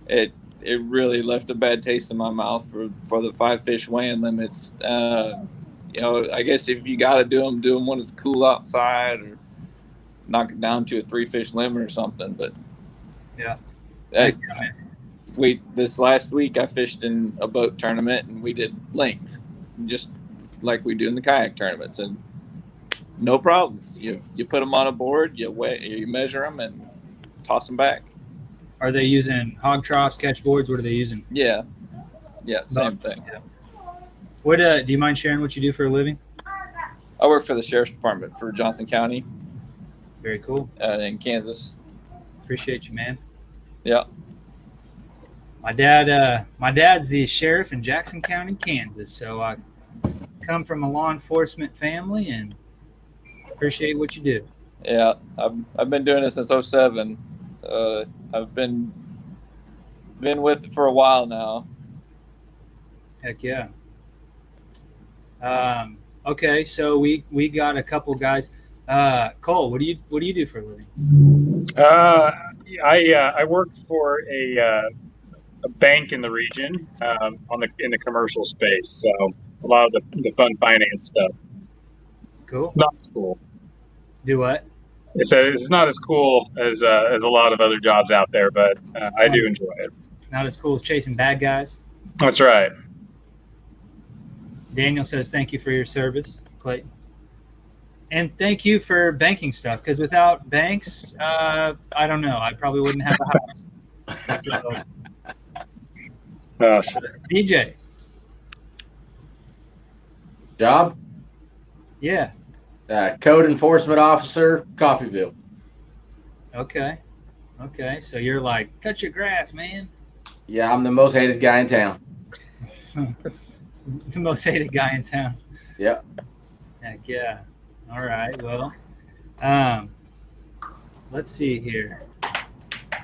it really left a bad taste in my mouth for the 5 fish weighing limits. I guess if you got to do them when it's cool outside, or knock it down to a 3 fish limit or something. But this last week I fished in a boat tournament and we did length, just like we do in the kayak tournaments, and no problems. You put them on a board, you measure them and toss them back. Are they using hog troughs, catch boards? What are they using? Yeah, same thing. Yeah. What do you mind sharing what you do for a living? I work for the Sheriff's Department for Johnson County. Very cool. In Kansas. Appreciate you, man. Yeah. My dad's the sheriff in Jackson County, Kansas. So I come from a law enforcement family and appreciate what you do. Yeah, I've been doing it since 2007. So I've been with it for a while now. Heck yeah. Okay, so we got a couple guys. Cole, what do you do for a living? I work for a bank in the region in the commercial space. So a lot of the fun finance stuff. Cool. Not as cool. Do what? It's not as cool as a lot of other jobs out there, but I do enjoy it. Not as cool as chasing bad guys. That's right. Daniel says thank you for your service, Clayton. And thank you for banking stuff, because without banks, I don't know. I probably wouldn't have a house. So, oh, sure. DJ. Job? Yeah. Code enforcement officer, Coffeyville. Okay. So you're like, cut your grass, man. Yeah, I'm the most hated guy in town. The most hated guy in town. Yep. Heck yeah. All right. Well, let's see here.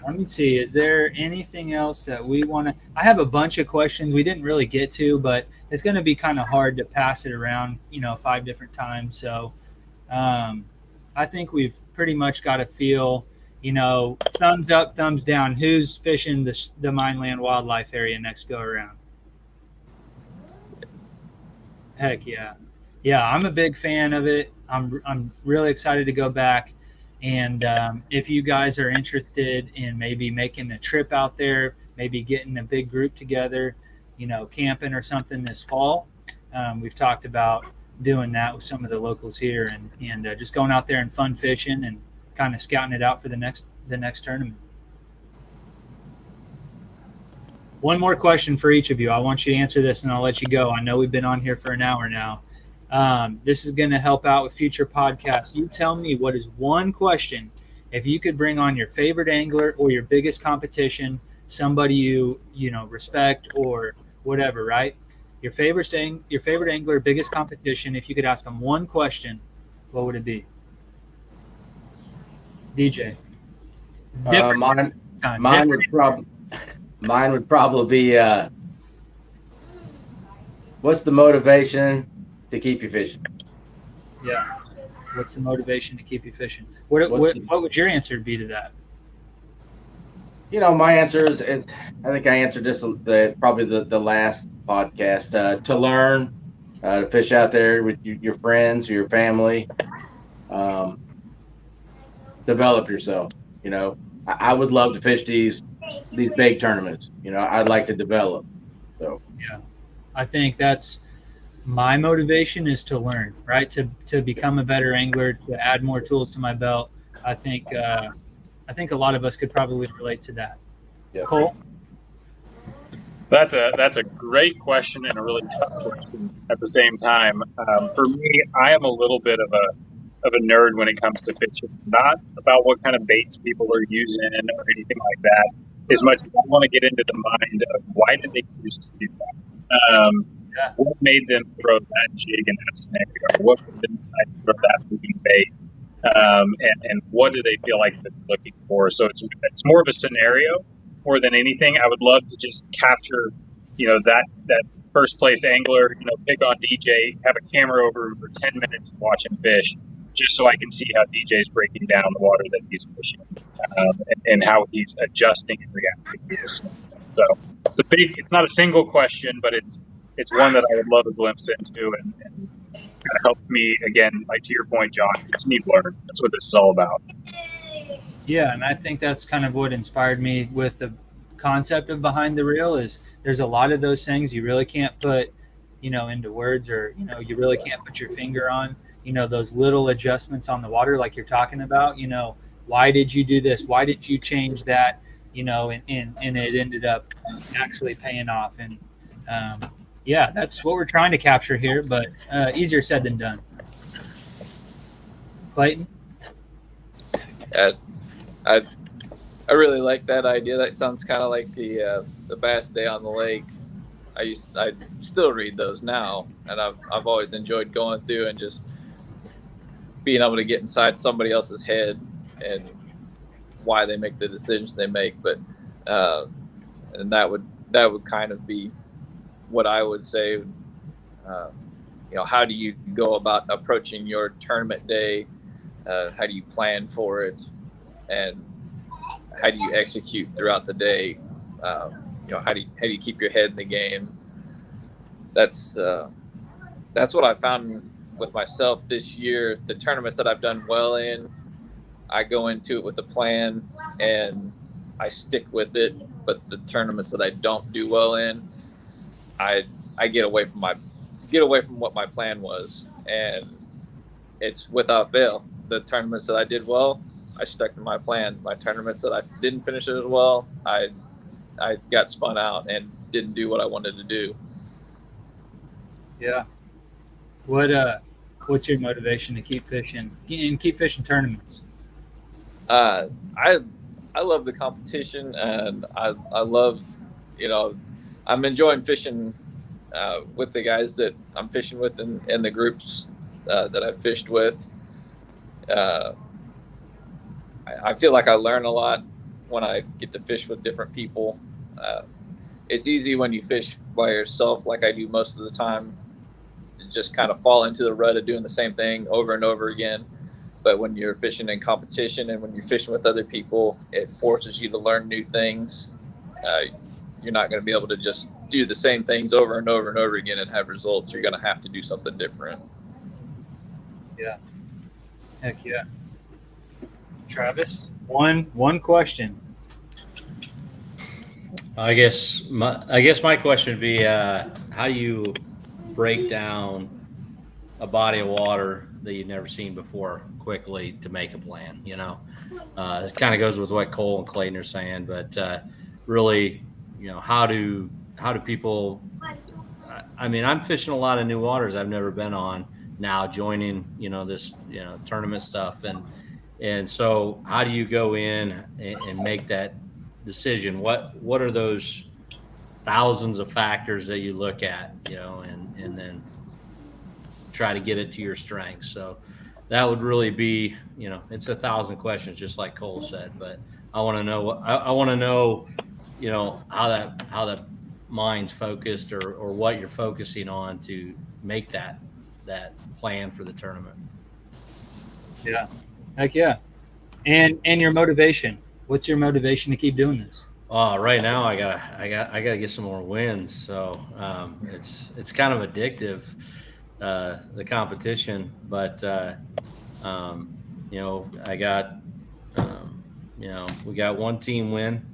Let me see. Is there anything else that we want to? I have a bunch of questions we didn't really get to, but it's going to be kind of hard to pass it around, 5 different times. So I think we've pretty much got a feel, thumbs up, thumbs down. Who's fishing the Mineland Wildlife Area next go around? Heck yeah. Yeah, I'm a big fan of it. I'm really excited to go back. And if you guys are interested in maybe making a trip out there, maybe getting a big group together, camping or something this fall, we've talked about doing that with some of the locals here and just going out there and fun fishing and kind of scouting it out for the next tournament. One more question for each of you. I want you to answer this and I'll let you go. I know we've been on here for an hour now. This is going to help out with future podcasts. You tell me, what is one question, if you could bring on your favorite angler or your biggest competition, somebody you respect or whatever, right? Your favorite angler, biggest competition, if you could ask them one question, what would it be? DJ. Mine would probably be what's the motivation to keep you fishing? Yeah. What's the motivation to keep you fishing? What would your answer be to that? My answer is I think I answered this probably the last podcast, to learn, to fish out there with your friends, your family, develop yourself. I would love to fish these big tournaments. I'd like to develop. So yeah, I think that's my motivation, is to learn, right? To become a better angler, to add more tools to my belt. I think a lot of us could probably relate to that. Yeah. Cole? That's a great question and a really tough question at the same time. For me, I am a little bit of a nerd when it comes to fishing. Not about what kind of baits people are using or anything like that, as much as I want to get into the mind of why did they choose to do that. What made them throw that jig in that scenario? What made them decide to throw that moving bait? And what do they feel like they're looking for? So it's more of a scenario more than anything. I would love to just capture, that first place angler, pick on DJ, have a camera over him for 10 minutes and watch him fish, just so I can see how DJ's breaking down the water that he's fishing, and how he's adjusting and reacting to this. So it's not a single question, but it's one that I would love a glimpse into, and kind of helps me, again, like to your point, John, continue to learn. That's what this is all about. Yeah, and I think that's kind of what inspired me with the concept of Behind the Reel. Is there's a lot of those things you really can't put, into words, or you really can't put your finger on. Those little adjustments on the water, like you're talking about. Why did you do this? Why did you change that? And it ended up actually paying off. And yeah, that's what we're trying to capture here, but easier said than done. Clayton? I really like that idea. That sounds kind of like the Bass Day on the Lake. I still read those now, and I've always enjoyed going through and just being able to get inside somebody else's head and why they make the decisions they make. But and that would kind of be what I would say. How do you go about approaching your tournament day? How do you plan for it, and how do you execute throughout the day? How do you keep your head in the game? That's what I found with myself this year. The tournaments that I've done well in, I go into it with a plan and I stick with it. But the tournaments that I don't do well in, I get away from what my plan was, and it's without fail. The tournaments that I did well, I stuck to my plan. My tournaments that I didn't finish as well, I got spun out and didn't do what I wanted to do. Yeah. What's your motivation to keep fishing and keep fishing tournaments? I love the competition, and I love, I'm enjoying fishing with the guys that I'm fishing with in the groups that I've fished with. I feel like I learn a lot when I get to fish with different people. It's easy when you fish by yourself, like I do most of the time, to just kind of fall into the rut of doing the same thing over and over again. But when you're fishing in competition and when you're fishing with other people, it forces you to learn new things. You're not going to be able to just do the same things over and over and over again and have results. You're going to have to do something different. Yeah. Heck yeah. Travis, one question. I guess my question would be, how do you break down a body of water that you've never seen before quickly to make a plan? You know, it kind of goes with what Cole and Clayton are saying, but really, you know, how do people? I mean, I'm fishing a lot of new waters I've never been on now, joining this tournament stuff, and so how do you go in and make that decision? What are those thousands of factors that you look at, and then try to get it to your strengths? So that would really be, it's 1,000 questions, just like Cole said, but I want to know how that mind's focused or what you're focusing on to make that plan for the tournament. Yeah. Heck yeah. And your motivation. What's your motivation to keep doing this? Right now I gotta get some more wins. So it's kind of addictive, the competition, but I got we got one team win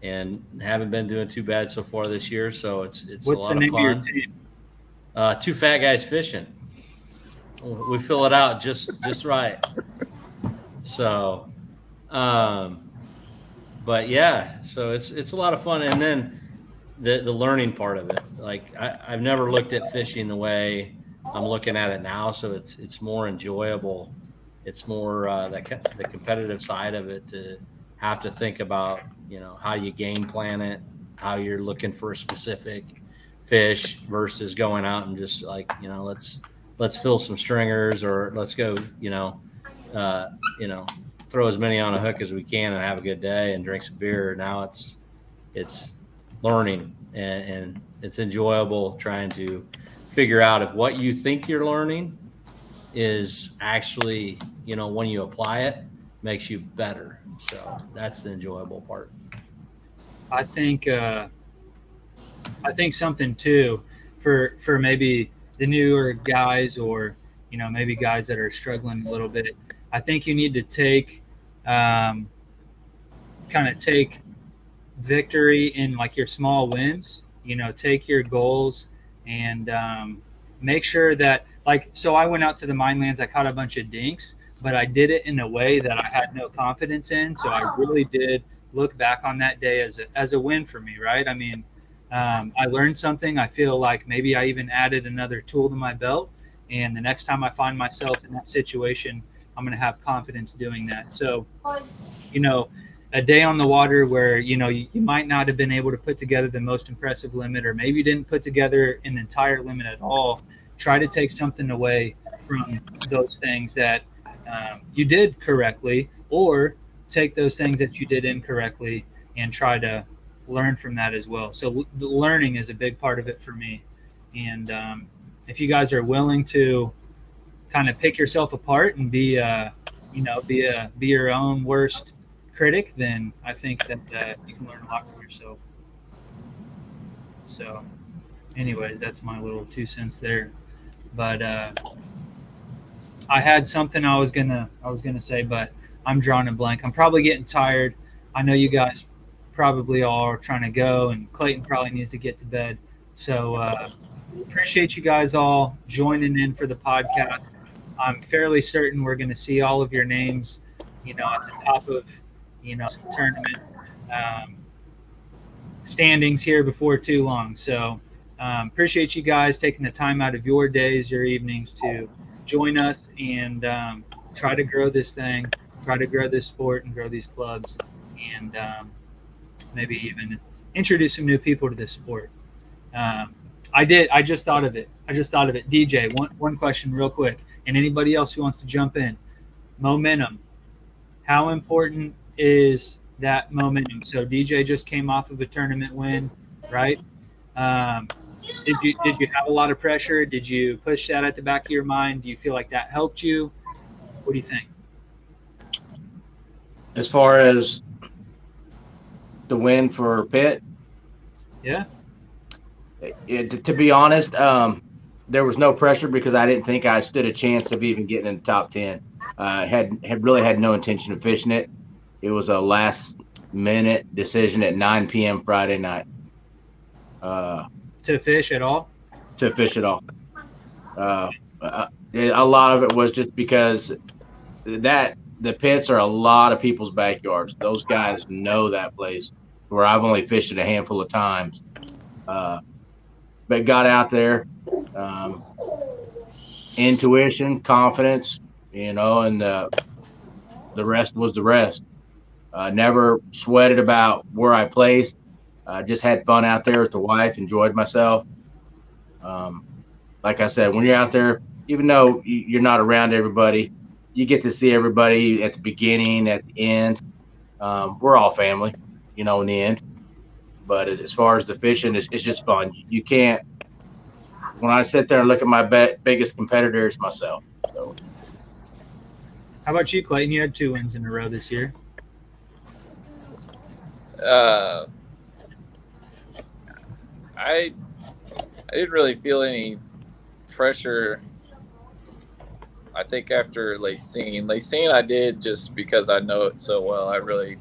and haven't been doing too bad so far this year. So it's What's a lot the name of fun. Of your team? Two Fat Guys Fishing. We fill it out just right. So, but yeah, so it's a lot of fun. And then the learning part of it, like I've never looked at fishing the way I'm looking at it now. So it's more enjoyable. It's more the competitive side of it, to have to think about, how you game plan it, how you're looking for a specific fish versus going out and just like, let's fill some stringers, or let's go, throw as many on a hook as we can and have a good day and drink some beer. Now it's learning and it's enjoyable trying to figure out if what you think you're learning is actually, when you apply it, makes you better. So that's the enjoyable part. I think something too for maybe the newer guys, or maybe guys that are struggling a little bit. I think you need to take take victory in like your small wins. Take your goals and make sure that, like, so I went out to the Minelands, I caught a bunch of dinks, but I did it in a way that I had no confidence in. So I really did look back on that day as a win for me, right? I mean, I learned something. I feel like maybe I even added another tool to my belt. And the next time I find myself in that situation, I'm going to have confidence doing that. So, a day on the water where, you might not have been able to put together the most impressive limit, or maybe you didn't put together an entire limit at all. Try to take something away from those things that you did correctly, or take those things that you did incorrectly and try to learn from that as well. So the learning is a big part of it for me. And if you guys are willing to kind of pick yourself apart and be your own worst critic, then I think that you can learn a lot from yourself. So anyways, that's my little 2 cents there. But I had something I was gonna say, but I'm drawing a blank. I'm probably getting tired. I know you guys probably all are trying to go, and Clayton probably needs to get to bed. So appreciate you guys all joining in for the podcast. I'm fairly certain we're going to see all of your names, at the top of, some tournament standings here before too long. So appreciate you guys taking the time out of your days, your evenings to join us and try to grow this thing, try to grow this sport and grow these clubs, and maybe even introduce some new people to this sport. I just thought of it. DJ, one question real quick, and anybody else who wants to jump in. Momentum. How important is that momentum. So DJ just came off of a tournament win, right? Did you have a lot of pressure? Did you push that at the back of your mind? Do you feel like that helped you? What do you think? As far as the win for Pitt, Yeah. To be honest, there was no pressure because I didn't think I stood a chance of even getting in the top 10. Had really had no intention of fishing it. It was a last-minute decision at 9 p.m. Friday night. To fish at all? To fish it all. A lot of it was just because the pits are a lot of people's backyards. Those guys know that place where I've only fished it a handful of times. But got out there, intuition, confidence, and the rest was the rest. Never sweated about where I placed. Just had fun out there with the wife, enjoyed myself. Like I said, when you're out there, even though you're not around everybody, you get to see everybody at the beginning, at the end. We're all family, in the end. But as far as the fishing, it's just fun. You can't. When I sit there and look at my biggest competitor, it's myself. So. How about you, Clayton? You had 2 wins in a row this year. I didn't really feel any pressure. I think after Lacine I did just because I know it so well. I really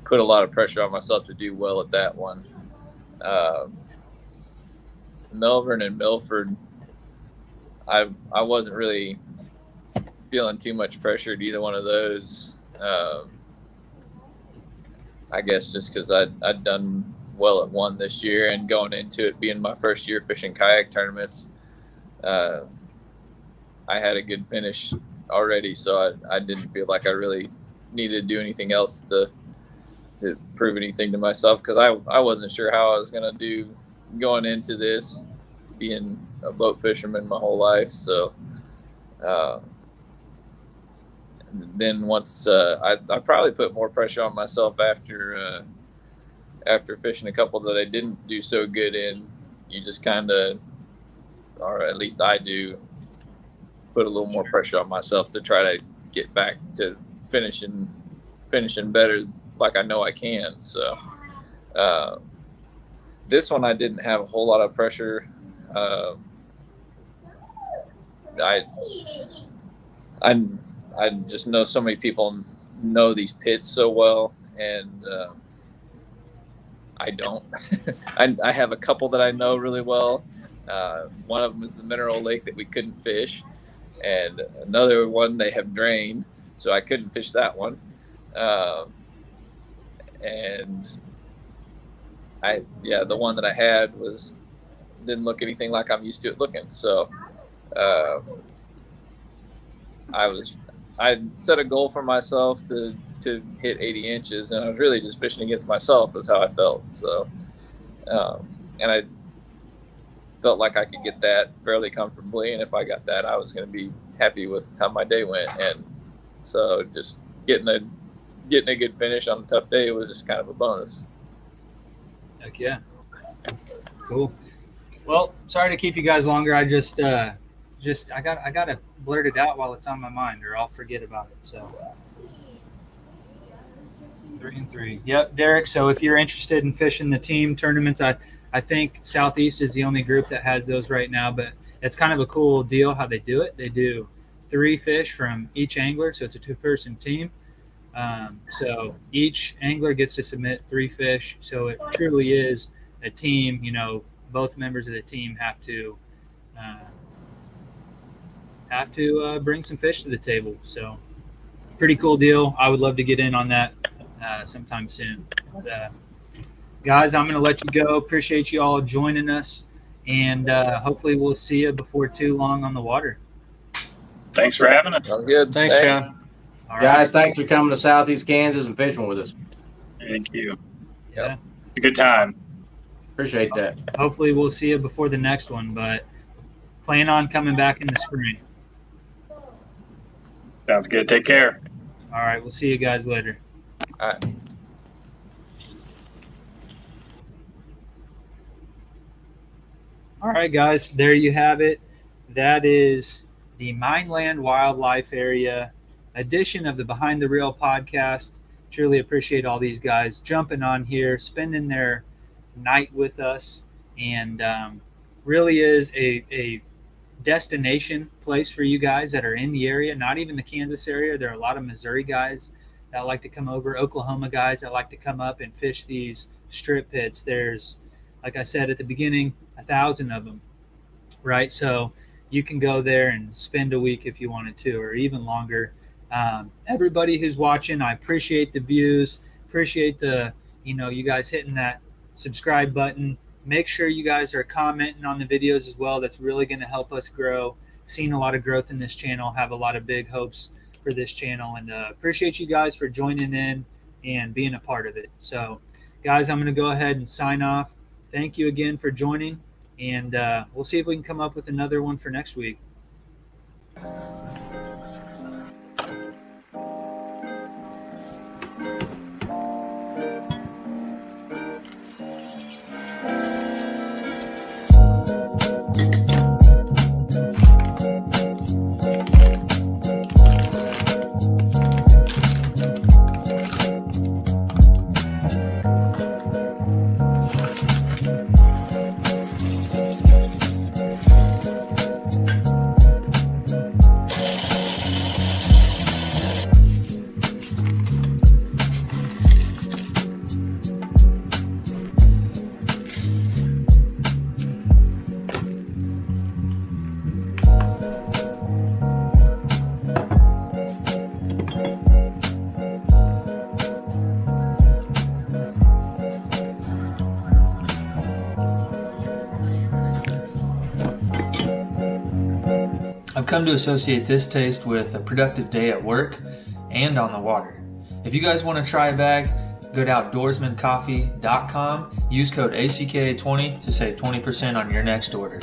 put a lot of pressure on myself to do well at that one. Melbourne and Milford, I wasn't really feeling too much pressure at either one of those. I guess just because I'd done well at one this year, and going into it being my first year fishing kayak tournaments, I had a good finish already, so I didn't feel like I really needed to do anything else to prove anything to myself, because I wasn't sure how I was going to do going into this, being a boat fisherman my whole life. So then once I probably put more pressure on myself after fishing a couple that I didn't do so good in. You just kind of, or at least I do, put a little more pressure on myself to try to get back to finishing better, like I know I can. So this one I didn't have a whole lot of pressure. I just know so many people know these pits so well, and I don't. I have a couple that I know really well. One of them is the mineral lake that we couldn't fish, and another one they have drained, so I couldn't fish that one. And the one that I had didn't look anything like I'm used to it looking. So I set a goal for myself to hit 80 inches, and I was really just fishing against myself is how I felt. So, and I felt like I could get that fairly comfortably, and if I got that, I was going to be happy with how my day went. And so just getting a good finish on a tough day was just kind of a bonus. Heck yeah. Cool. Well, sorry to keep you guys longer. I just I gotta blurt it out while it's on my mind, or I'll forget about it. So 3-3. Yep, Derek. So if you're interested in fishing the team tournaments, I think Southeast is the only group that has those right now, but it's kind of a cool deal how they do it. They do 3 fish from each angler, so it's a 2-person team. So each angler gets to submit 3 fish. So it truly is a team. Both members of the team have to bring some fish to the table. So pretty cool deal. I would love to get in on that sometime soon. But, guys, I'm going to let you go. Appreciate you all joining us, and hopefully we'll see you before too long on the water. Thanks for having us. Sounds good. Thanks, John. All right. Guys, thanks for coming to Southeast Kansas and fishing with us. Thank you. Yeah. It's a good time. Appreciate that. Hopefully we'll see you before the next one, but plan on coming back in the spring. Sounds good. Take care. All right. We'll see you guys later. All right. All right, guys, there you have it. That is the Mineland Wildlife Area edition of the Behind the Reel podcast. Truly appreciate all these guys jumping on here, spending their night with us, and really is a destination place for you guys that are in the area, not even the Kansas area. There are a lot of Missouri guys that like to come over, Oklahoma guys that like to come up and fish these strip pits. There's, like I said at the beginning, 1,000 of them, right? So you can go there and spend a week if you wanted to, or even longer. Everybody who's watching, I appreciate the views, appreciate you guys hitting that subscribe button. Make sure you guys are commenting on the videos as well. That's really going to help us grow. Seen a lot of growth in this channel, have a lot of big hopes for this channel, and appreciate you guys for joining in and being a part of it. So guys, I'm going to go ahead and sign off. Thank you again for joining, and we'll see if we can come up with another one for next week. I've come to associate this taste with a productive day at work and on the water. If you guys want to try a bag, go to outdoorsmancoffee.com, use code ACKA20 to save 20% on your next order.